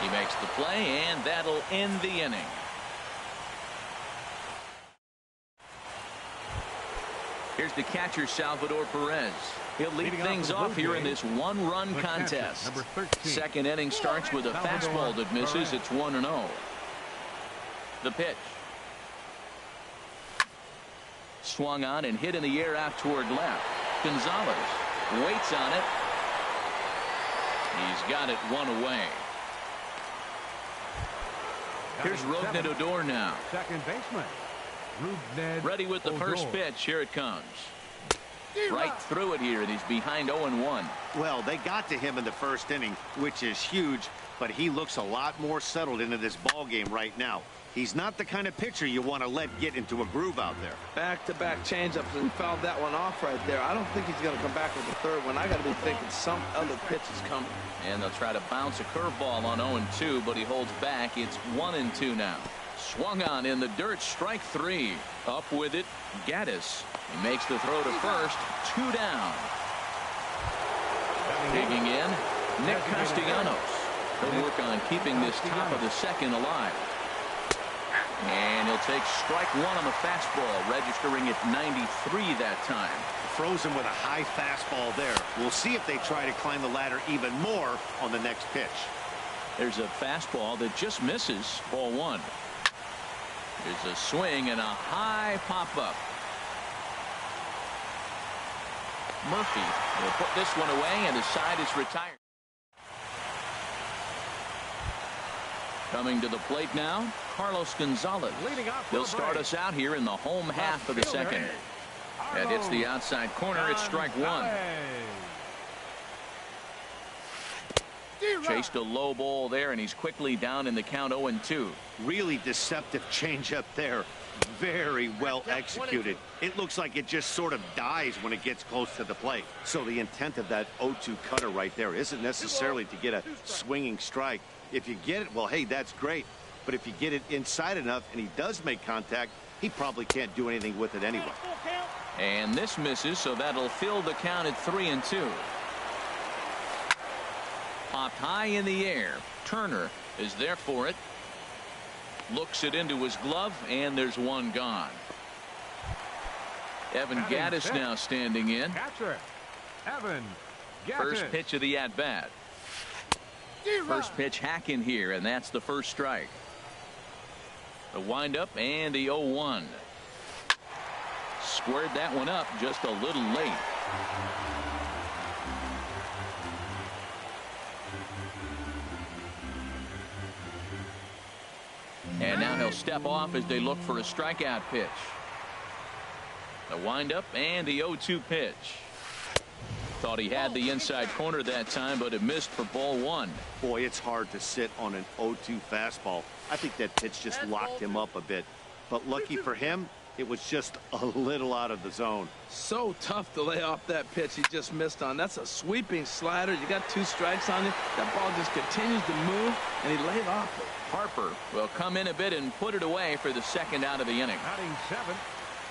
He makes the play, and that'll end the inning. Here's the catcher, Salvador Perez. He'll lead things off here in this one-run contest. Second inning starts with a fastball that misses. It's 1-0. The pitch. Swung on and hit in the air out toward left. Gonzalez waits on it. He's got it one away. Here's Rougned Odor now. Second baseman. Ready with the first pitch. Here it comes. Right through it here, and he's behind 0-1. Well, they got to him in the first inning, which is huge, but he looks a lot more settled into this ball game right now. He's not the kind of pitcher you want to let get into a groove out there. Back-to-back changeups, and fouled that one off right there. I don't think he's going to come back with the third one. I got to be thinking some other pitch is coming. And they'll try to bounce a curveball on 0-2, but he holds back. It's 1-2 now. Swung on in the dirt, strike three. Up with it, Gaddis. He makes the throw to first, 2 down. Digging in, Nick Castellanos. He'll work on keeping this top of the second alive. And he'll take strike one on the fastball, registering at 93 that time. Frozen with a high fastball there. We'll see if they try to climb the ladder even more on the next pitch. There's a fastball that just misses, ball one. There's a swing and a high pop-up. Murphy will put this one away, and his side is retired. Coming to the plate now, Carlos Gonzalez. He'll start us out here in the home half of the second. And hits the outside corner. It's strike one. Chased a low ball there, and he's quickly down in the count 0-2. Really deceptive changeup there. Very well executed. It looks like it just sort of dies when it gets close to the plate. So the intent of that 0-2 cutter right there isn't necessarily to get a swinging strike. If you get it, well, hey, that's great. But if you get it inside enough and he does make contact, he probably can't do anything with it anyway. And this misses, so that'll fill the count at 3-2. Popped high in the air. Turner is there for it. Looks it into his glove, and there's one gone. Evan Gaddis now standing in. Catcher, Evan Gaddis. First pitch of the at-bat. First pitch hack in here, and that's the first strike. The windup and the 0-1. Squared that one up just a little late. And now he'll step off as they look for a strikeout pitch. The windup and the 0-2 pitch. Thought he had the inside corner that time, but it missed for ball one. Boy, it's hard to sit on an 0-2 fastball. I think that pitch just locked him up a bit. But lucky for him, it was just a little out of the zone. So tough to lay off that pitch he just missed on. That's a sweeping slider. You got 2 strikes on you. That ball just continues to move, and he laid off it. Harper will come in a bit and put it away for the second out of the inning.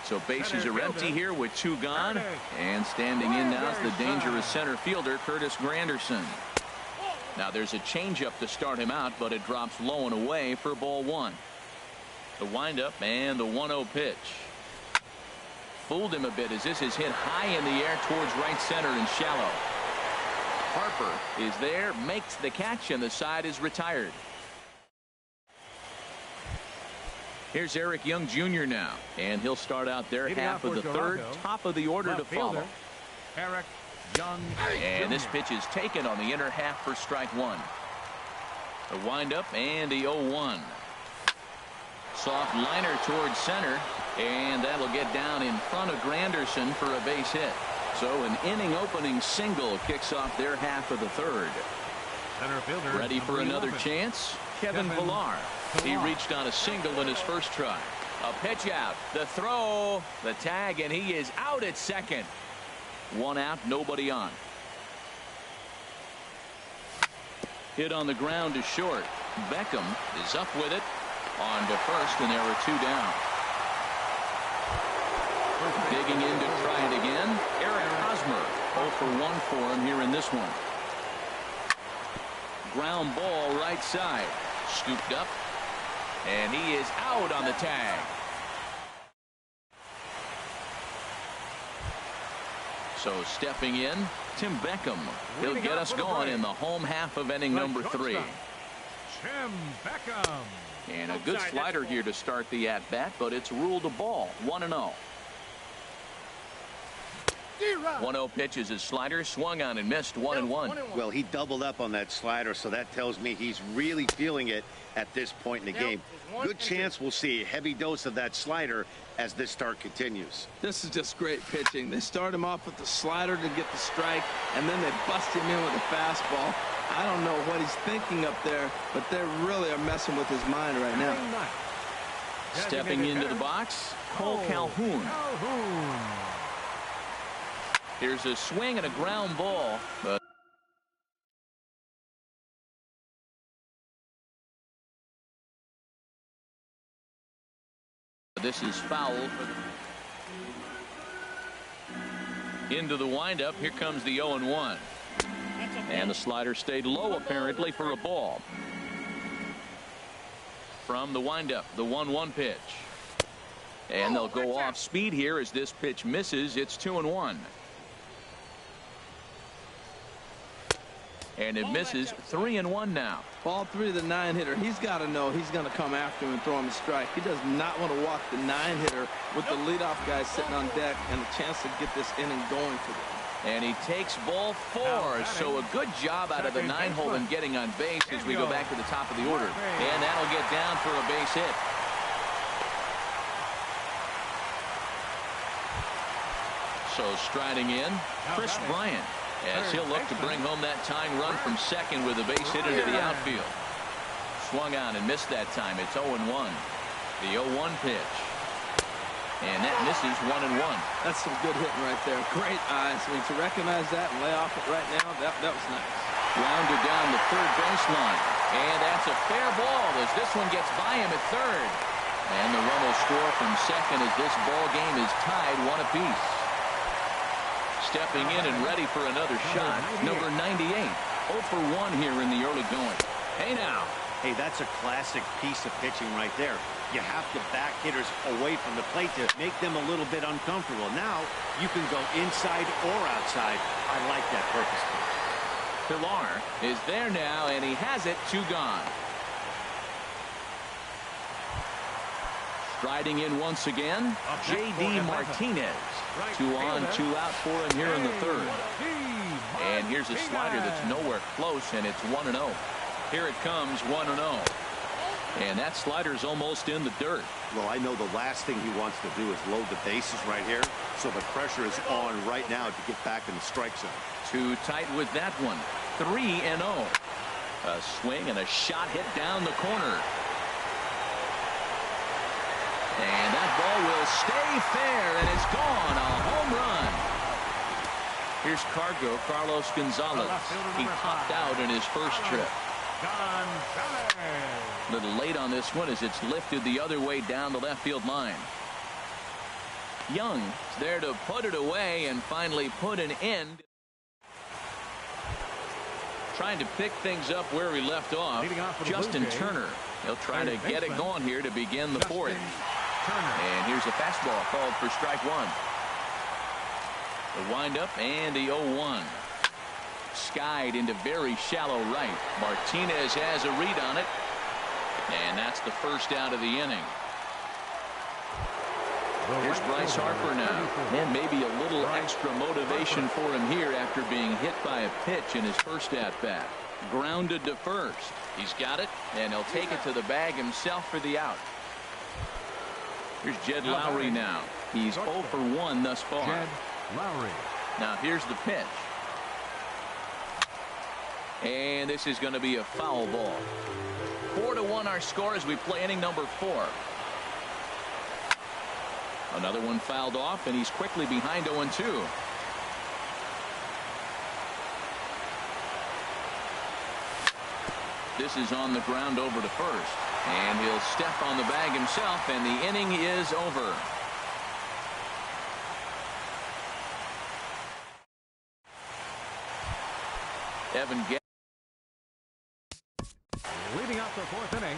So bases are empty here with 2 gone. And standing in now is the dangerous center fielder, Curtis Granderson. Now there's a changeup to start him out, but it drops low and away for ball one. The windup and the 1-0 pitch. Fooled him a bit as this is hit high in the air towards right center and shallow. Harper is there, makes the catch, and the side is retired. Here's Eric Young Jr. now, and he'll start out their half of the third, top of the order to follow. Eric Young and this pitch is taken on the inner half for strike one. The windup and the 0-1. Soft liner towards center, and that'll get down in front of Granderson for a base hit. So an inning opening single kicks off their half of the third. Center fielder, ready for another chance? Kevin Villar. He reached on a single in his first try. A pitch out, the throw, the tag, and he is out at second. 1 out, nobody on. Hit on the ground to short. Beckham is up with it on to first, and there are 2 down. Digging in to try it again, Eric Hosmer. 0 for 1 for him here in this one. Ground ball right side. Scooped up. And he is out on the tag. So stepping in, Tim Beckham. He'll get us going in the home half of inning number 3. Tim Beckham. And a good slider here to start the at-bat, but it's ruled a ball. 1-0. 1-0 pitch is his slider, swung on and missed. 1-1. Well, he doubled up on that slider, so that tells me he's really feeling it at this point in the game. Good chance we'll see a heavy dose of that slider as this start continues. This is just great pitching. They start him off with the slider to get the strike, and then they bust him in with a fastball. I don't know what he's thinking up there, but they really are messing with his mind right now. Stepping into the box, Cole Calhoun. Here's a swing and a ground ball, but this is foul. Into the windup. Here comes the 0-1. And the slider stayed low apparently for a ball. From the windup, the 1-1 pitch. And they'll go off speed here as this pitch misses. It's 2-1. And it misses. 3-1 now. Ball 3 to the 9-hitter. He's got to know he's going to come after him and throw him a strike. He does not want to walk the 9-hitter with the leadoff guy sitting on deck and a chance to get this inning going for them. And he takes ball 4. So a good job out of the 9-hole in getting on base as we go back to the top of the order. And that'll get down for a base hit. So striding in, Chris Bryant, as he'll look to bring home that tying run from second with a base hit into the outfield. Swung on and missed that time. It's 0-1. The 0-1 pitch. And that misses. 1-1. That's some good hitting right there. Great eyes. I mean, to recognize that and lay off it right now, that was nice. Grounded down the third baseline. And that's a fair ball as this one gets by him at third. And the run will score from second as this ball game is tied 1 apiece. Stepping in and ready for another shot, number 98. 0 for 1 here in the early going. Hey now. Hey, that's a classic piece of pitching right there. You have to back hitters away from the plate to make them a little bit uncomfortable. Now you can go inside or outside. I like that purposefully. Pilar is there now, and he has it. 2 gone. Striding in once again, J.D. Martinez. 2 on, 2 out for him here in the third. And here's a slider that's nowhere close, and it's 1-0. Here it comes, 1-0. And that slider's almost in the dirt. Well, I know the last thing he wants to do is load the bases right here, so the pressure is on right now to get back in the strike zone. Too tight with that one. 3-0. A swing and a shot hit down the corner. And that ball will stay fair, and it's gone. A home run. Here's Carlos Gonzalez. He popped out in his first trip. A little late on this one as it's lifted the other way down the left field line. Young is there to put it away and finally put an end. Trying to pick things up where we left off. Justin Turner. He'll try to get it going here to begin the fourth. And here's a fastball called for strike 1. The windup and the 0-1. Skied into very shallow right. Martinez has a read on it. And that's the first out of the inning. Here's Bryce Harper now. And maybe a little extra motivation for him here after being hit by a pitch in his first at-bat. Grounded to first. He's got it, and he'll take it to the bag himself for the out. Here's Jed Lowry now. He's 0 for 1 thus far. Jed Lowry. Now here's the pitch. And this is going to be a foul ball. 4-1 our score as we play inning number 4. Another one fouled off, and he's quickly behind 0-2. This is on the ground over to first. And he'll step on the bag himself, and the inning is over. Evan Leading up the fourth inning,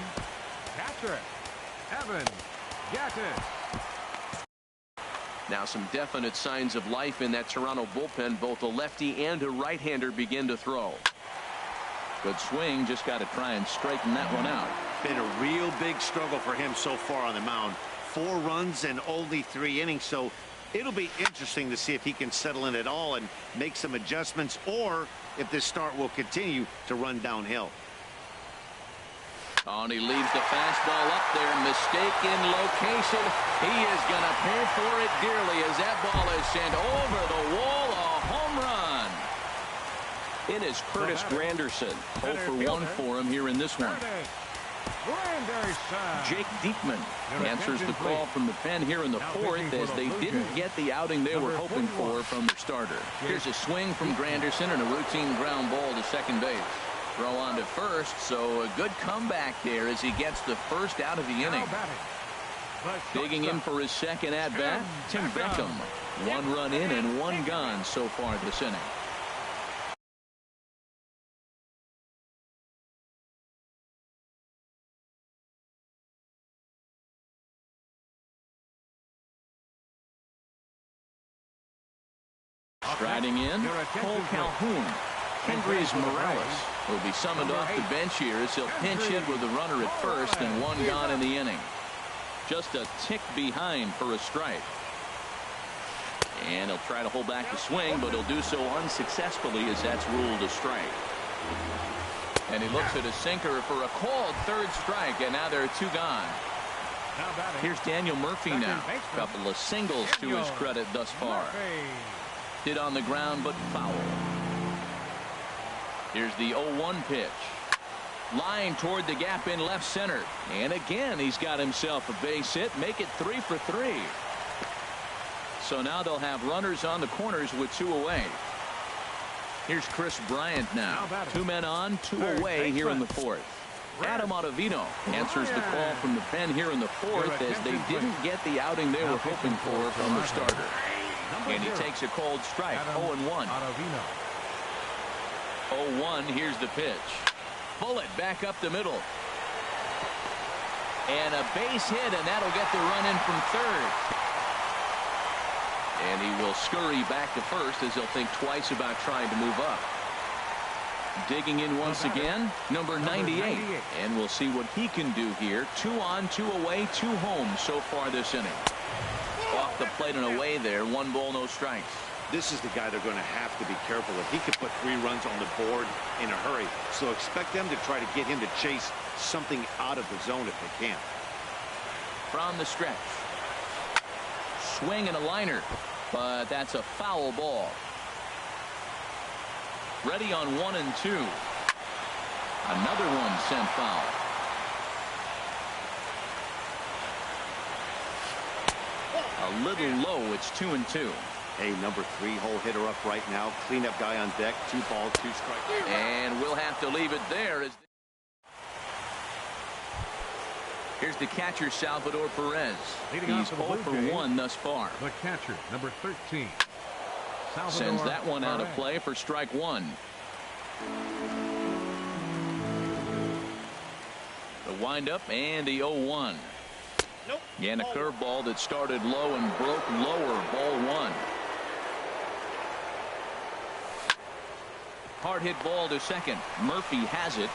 catcher Evan Gattis. Now some definite signs of life in that Toronto bullpen. Both a lefty and a right-hander begin to throw. Good swing, just got to try and straighten that one out. Been a real big struggle for him so far on the mound. 4 runs and only 3 innings, so it'll be interesting to see if he can settle in at all and make some adjustments, or if this start will continue to run downhill. Oh, and he leaves the fastball up there. Mistaken location. He is going to pay for it dearly as that ball is sent over the wall. A home run. It is Curtis Granderson. 0 for 1 for him here in this one. Jake Diekman answers the call from the pen here in the fourth as they didn't get the outing they were hoping for from their starter. Here's a swing from Granderson and a routine ground ball to second base. Throw on to first, so a good comeback there as he gets the first out of the inning. Digging in for his second at-bat, Tim Beckham. 1 run in and 1 gone so far this inning. Striding in, Cole Calhoun. Hendrys Morales will be summoned off the bench here as he'll pinch hit with a runner at first and 1 gone in the inning. Just a tick behind for a strike. And he'll try to hold back the swing, but he'll do so unsuccessfully as that's ruled a strike. And he looks at a sinker for a called 3rd strike, and now there are 2 gone. Here's Daniel Murphy now. A couple of singles to his credit thus far. Hit on the ground, but foul. Here's the 0-1 pitch. Line toward the gap in left center. And again, he's got himself a base hit. Make it 3 for 3. So now they'll have runners on the corners with 2 away. Here's Chris Bryant now. 2 men on, 2 away here in the fourth. Adam Ottavino answers the call from the pen here in the fourth as they didn't get the outing they were hoping for from their starter. And he takes a cold strike. 0-1. 0-1. Here's the pitch. Bullet back up the middle. And a base hit, and that'll get the run in from third. And he will scurry back to first as he'll think twice about trying to move up. Digging in once again, number 98. And we'll see what he can do here. 2 on, 2 away, 2 home so far this inning. Off the plate and away there. 1 ball, no strikes. This is the guy they're going to have to be careful with. He could put 3 runs on the board in a hurry. So expect them to try to get him to chase something out of the zone if they can. From the stretch. Swing and a liner. But that's a foul ball. Ready on 1 and 2. Another one sent foul. A little low. It's 2 and 2. Hey, number 3 hole hitter up right now. Cleanup guy on deck. 2 balls, 2 strikes. And we'll have to leave it there. Here's the catcher, Salvador Perez. He's 0 for 1 thus far. The catcher, number 13. Sends that one out of play for strike 1. The windup and the 0-1. Nope. And a curveball that started low and broke lower. Ball 1. Hard hit ball to second. Murphy has it.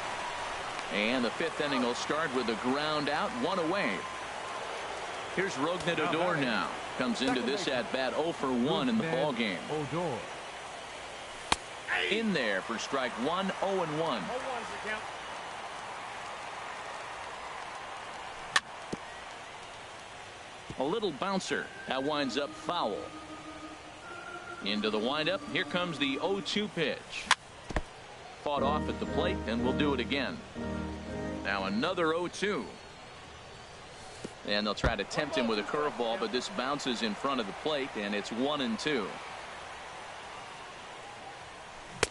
And the 5th inning will start with a ground out, 1 away. Here's Rougned Odor now. Comes into this at bat 0 for 1 in the ball game. In there for strike 1. 0-1. A little bouncer that winds up foul. Into the windup. Here comes the 0-2 pitch. Fought off at the plate, and we'll do it again. Now another 0-2. And they'll try to tempt him with a curveball, but this bounces in front of the plate, and it's 1 and 2.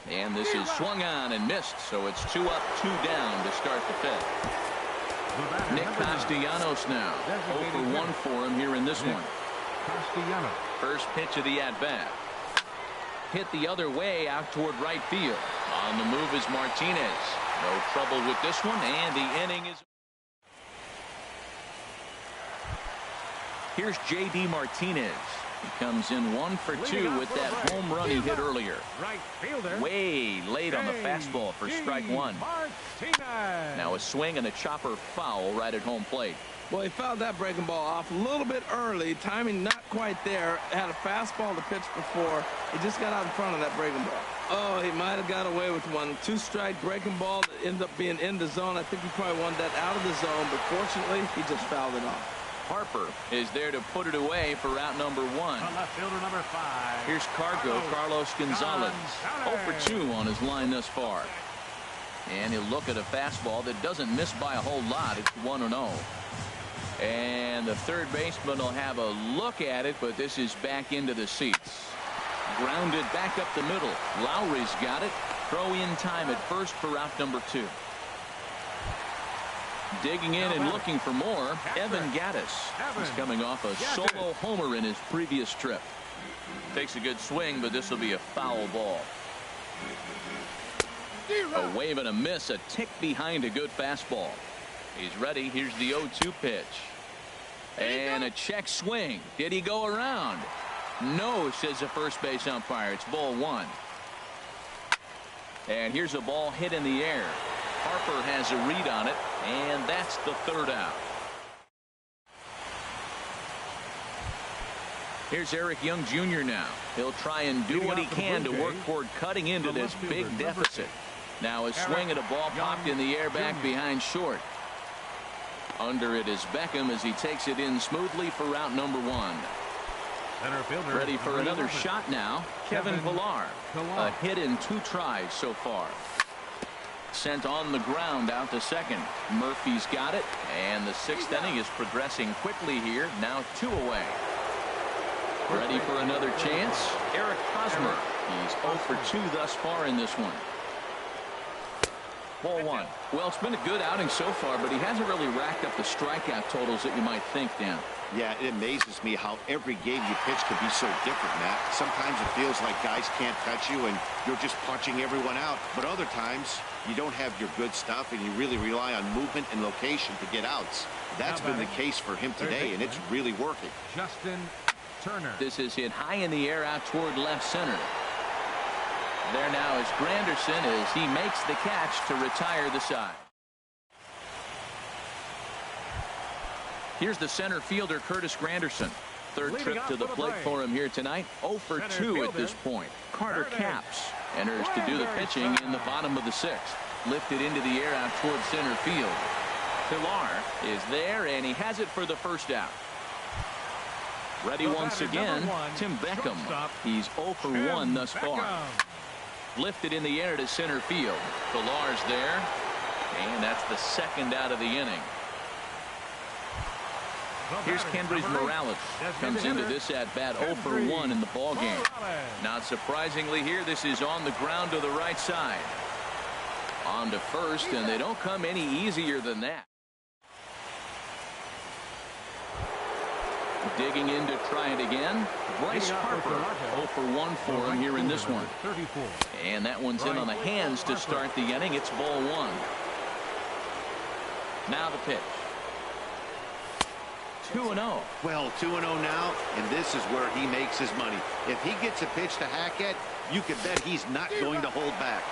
And this is swung on and missed, so it's 2 up, 2 down to start the 5th. Nick Castellanos now. 0 for 1 for him here in this one. First pitch of the at-bat. Hit the other way out toward right field. On the move is Martinez. No trouble with this one, and the inning is. Here's J.D. Martinez. He comes in 1 for 2 with that home run he hit earlier. Right fielder. Way late on the fastball for strike one. Martinez. Now a swing and a chopper foul right at home plate. Well, he fouled that breaking ball off a little bit early. Timing not quite there. Had a fastball to pitch before. He just got out in front of that breaking ball. Oh, he might have got away with one. 2-strike breaking ball that ended up being in the zone. I think he probably wanted that out of the zone, but fortunately, he just fouled it off. Harper is there to put it away for out number 1. On left fielder number 5. Here's Carlos Gonzalez. 0 for 2 on his line thus far. And he'll look at a fastball that doesn't miss by a whole lot. It's 1-0. And the third baseman will have a look at it, but this is back into the seats. Grounded back up the middle. Lowry's got it. Throw in time at first for out number 2. Digging in and looking for more, Evan Gattis. He's coming off a solo homer in his previous trip. Takes a good swing, but this will be a foul ball. A wave and a miss, a tick behind a good fastball. He's ready. Here's the 0-2 pitch. And a check swing. Did he go around? No, says the first base umpire. It's ball 1. And here's a ball hit in the air. Harper has a read on it, and that's the third out. Here's Eric Young Jr. now. He'll try and do what he can to work toward cutting into this big deficit. Now a swing at a ball popped in the air back behind short. Under it is Beckham as he takes it in smoothly for out number 1. Ready for another shot now. Kevin Pillar. A hit in 2 tries so far. Sent on the ground out to second. Murphy's got it, and the 6th inning is progressing quickly here. Now 2 away. Ready for another chance. Eric Hosmer. He's 0 for 2 thus far in this one. Ball 1. Well, it's been a good outing so far, but he hasn't really racked up the strikeout totals that you might think, Dan. Yeah, it amazes me how every game you pitch can be so different, Matt. Sometimes it feels like guys can't touch you and you're just punching everyone out. But other times you don't have your good stuff and you really rely on movement and location to get outs. That's been the case for him today, and it's really working. Justin Turner. This is hit high in the air out toward left center. There now is Granderson as he makes the catch to retire the side. Here's the center fielder, Curtis Granderson. Third trip to the plate for him here tonight. 0 for 2 at this point. Carter Capps enters to do the pitching in the bottom of the 6th. Lifted into the air out towards center field. Pillar is there, and he has it for the first out. Ready once again, Tim Beckham. He's 0 for 1 thus far. Lifted in the air to center field. Pillar's there, and that's the 2nd out of the inning. Here's Kendrys Morales. Comes into this at bat 0 for 1 in the ball game. Not surprisingly here, this is on the ground to the right side. On to first, and they don't come any easier than that. Digging in to try it again. Bryce Harper 0 for 1 for him here in this one. And that one's in on the hands to start the inning. It's ball 1. Now the pitch. 2-0. Well, 2-0 now, and this is where he makes his money. If he gets a pitch to hack at, you can bet he's not going to hold back.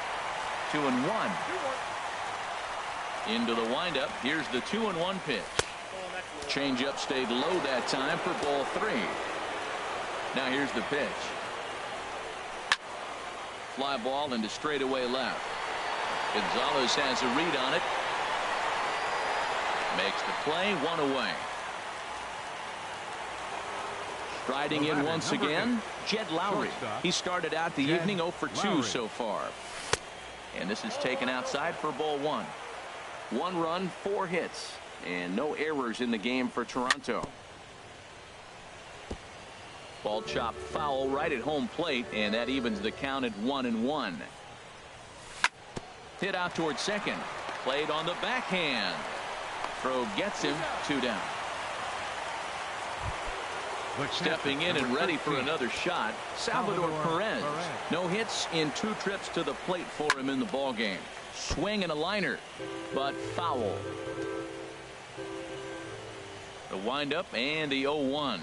2-1. Into the windup. Here's the 2-1 pitch. Changeup stayed low that time for ball 3. Now here's the pitch. Fly ball into straightaway left. Gonzalez has a read on it. Makes the play, 1 away. Striding in once again, Jed Lowry. He started out the evening 0 for 2 so far. And this is taken outside for ball 1. 1 run, 4 hits, and no errors in the game for Toronto. Ball chopped foul right at home plate, and that evens the count at 1-1. Hit out towards second. Played on the backhand. Throw gets him, 2 down. Stepping in and ready for another shot, Salvador Perez. No hits in 2 trips to the plate for him in the ballgame. Swing and a liner, but foul. The windup and the 0-1.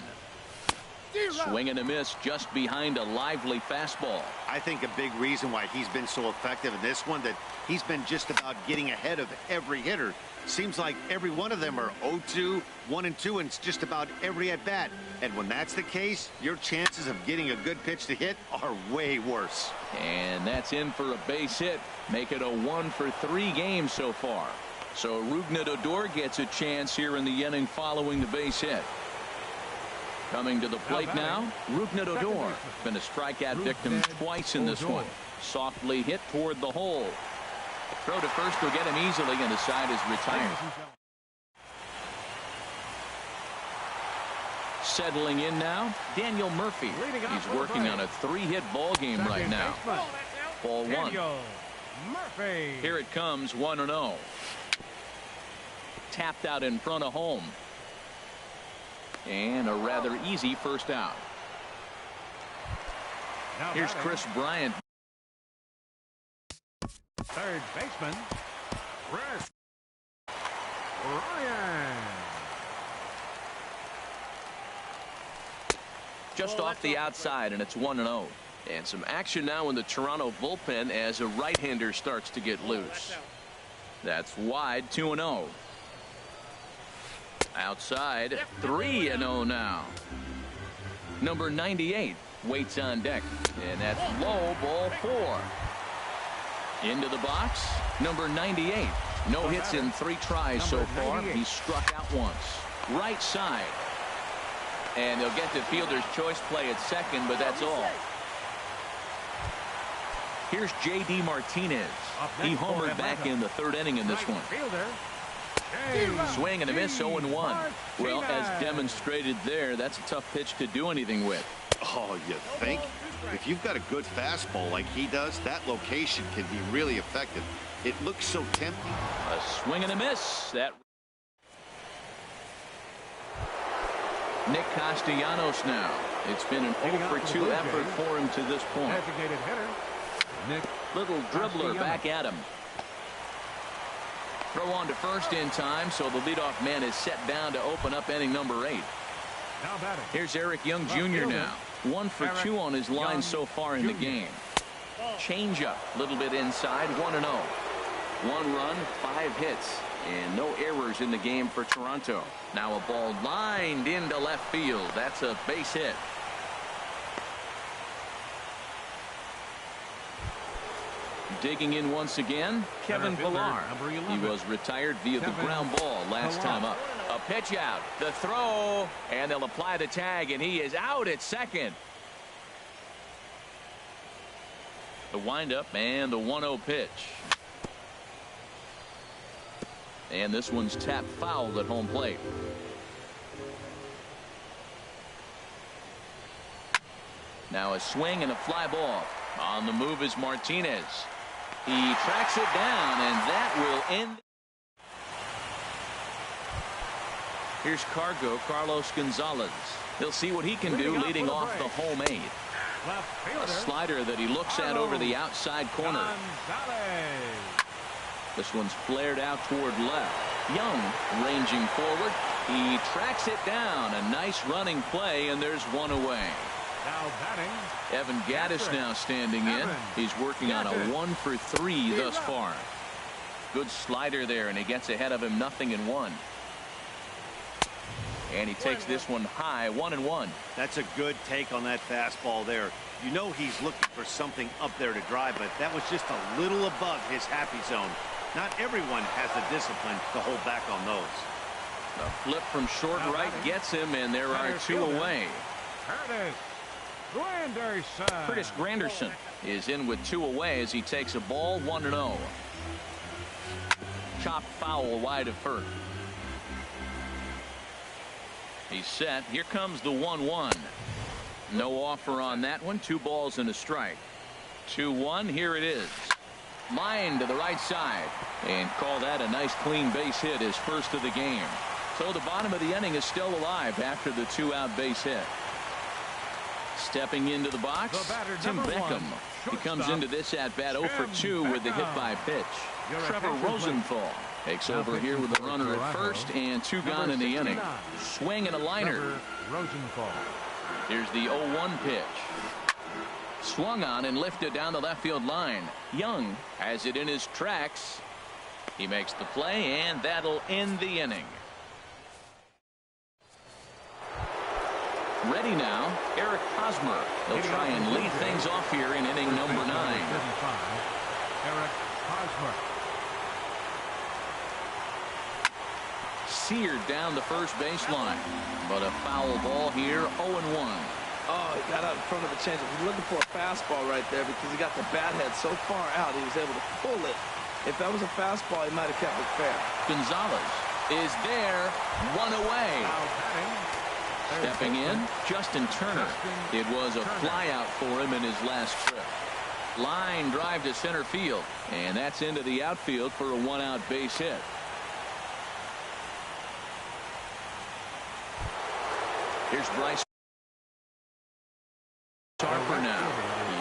Swing and a miss just behind a lively fastball. I think a big reason why he's been so effective in this one, that he's been just about getting ahead of every hitter. Seems like every one of them are 0-2, 1-2, and it's just about every at bat. And when that's the case, your chances of getting a good pitch to hit are way worse. And that's in for a base hit. Make it a 1-for-3 game so far. So Rougned Odor gets a chance here in the inning following the base hit. Coming to the plate now, Rougned Odor. Been a strikeout victim twice in this one. Softly hit toward the hole. Throw to first will get him easily, and the side is retired. Settling in now, Daniel Murphy. He's working on a 3-hit ball game right now. Ball 1. Here it comes, 1-0. Tapped out in front of home. And a rather easy first out. Here's Chris Bryant. Third baseman, Chris Bryant. Just off the outside, and it's 1-0. And some action now in the Toronto bullpen as a right-hander starts to get loose. That's wide, 2-0. Outside, 3-0 now. Number 98 waits on deck, and that's low, ball 4. Into the box, number 98. No hits in 3 tries so far. He's struck out once. Right side. And they'll get the fielder's choice play at second, but that's all. Here's J.D. Martinez. He homered back in the 3rd inning in this one. Swing and a miss, 0-1. Well, as demonstrated there, that's a tough pitch to do anything with. Oh, you think? If you've got a good fastball like he does, that location can be really effective. It looks so tempting. A swing and a miss. That Nick Castellanos now. It's been an 0-for-2 effort for him to this point. Designated hitter, Nick Little dribbler back at him. Throw on to first in time, so the leadoff man is set down to open up inning number 8. Here's Eric Young Jr. now. 1-for-2 on his line so far in the game. Changeup, a little bit inside, 1-0. 1 run, 5 hits, and no errors in the game for Toronto. Now a ball lined into left field. That's a base hit. Digging in once again, Kevin Pillar. He was retired via the ground ball last time up. A pitch out, the throw, and they'll apply the tag, and he is out at second. The windup and the 1-0 pitch. And this one's tapped foul at home plate. Now a swing and a fly ball. On the move is Martinez. He tracks it down, and that will end. Here's Carlos Gonzalez. He'll see what he can do leading off the home 8. A slider that he looks at over the outside corner. This one's flared out toward left. Young ranging forward. He tracks it down. A nice running play, and there's one away. Now batting, Evan Gattis now standing in. He's working on a 1-for-3 thus far. Good slider there, and he gets ahead of him, 0-1. And he takes this one high, 1-1. That's a good take on that fastball there. You know he's looking for something up there to drive, but that was just a little above his happy zone. Not everyone has the discipline to hold back on those. The flip from short right gets him, and there are 2 away. Curtis Granderson is in with 2 away as he takes a ball, 1-0. Chopped foul wide of first. He's set. Here comes the 1-1. No offer on that one. 2 balls and a strike. 2-1. Here it is. Line to the right side. And call that a nice clean base hit, his first of the game. So the bottom of the inning is still alive after the 2-out base hit. Stepping into the box, The batter, Tim number Beckham. one, He comes shortstop, into this at-bat 0 for 2 with the hit by pitch. Your Trevor attention, Rosenthal takes Now over here with a pitching for runner at Toronto, first and 2 number gone in the inning. 69, Swing and a liner. Trevor Rosenthal. Here's the 0-1 pitch. Swung on and lifted down the left field line. Young has it in his tracks. He makes the play, and that'll end the inning. Ready now, Eric Hosmer. He'll try and lead things off here in inning number 9. Eric Hosmer. Seared down the first baseline, but a foul ball here, 0-1. Oh, he got out in front of the changeup. He's looking for a fastball right there because he got the bat head so far out he was able to pull it. If that was a fastball, he might have kept it fair. Gonzalez is there, 1 away. Now batting. Stepping in, Justin Turner. It was a flyout for him in his last trip. Line drive to center field, and that's into the outfield for a 1-out base hit. Here's Bryce Harper now.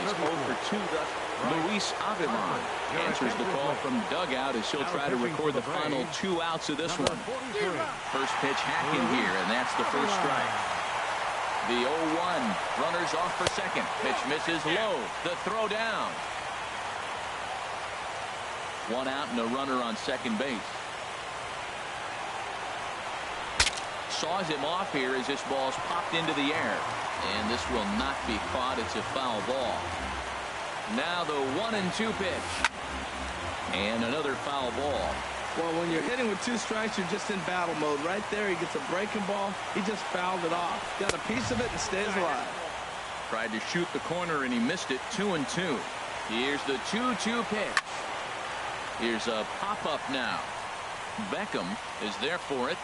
He's 0 for 2 thus. Luis Avilan answers the call from dugout as he'll try to record the final 2 outs of this one. First pitch hacking here, and that's the first strike. The 0-1. Runners off for second. Pitch misses low. The throw down. 1 out and a runner on second base. Saws him off here as this ball's popped into the air. And this will not be caught. It's a foul ball. Now the 1-2 pitch. And another foul ball. Well, when you're hitting with 2 strikes, you're just in battle mode. Right there, he gets a breaking ball. He just fouled it off. Got a piece of it and stays alive. Tried to shoot the corner and he missed it. 2-2. Here's the 2-2 pitch. Here's a pop-up now. Beckham is there for it.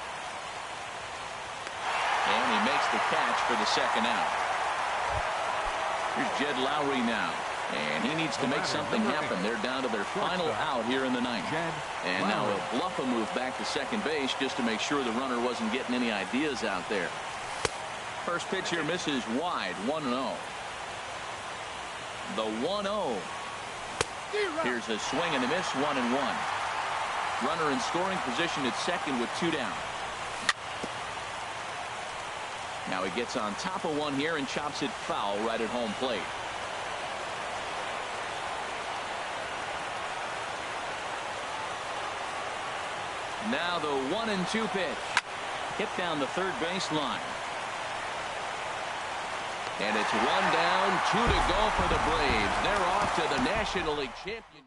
And he makes the catch for the second out. Here's Jed Lowry now. And he needs to make something happen. They're down to their final out here in the 9th. And now he'll bluff a move back to second base just to make sure the runner wasn't getting any ideas out there. First pitch here misses wide. 1-0. The 1-0. Here's a swing and a miss. 1-1. Runner in scoring position at second with 2 down. Now he gets on top of one here and chops it foul right at home plate. Now the 1-2 pitch. Hit down the third baseline. And it's 1 down, 2 to go for the Braves. They're off to the National League champion.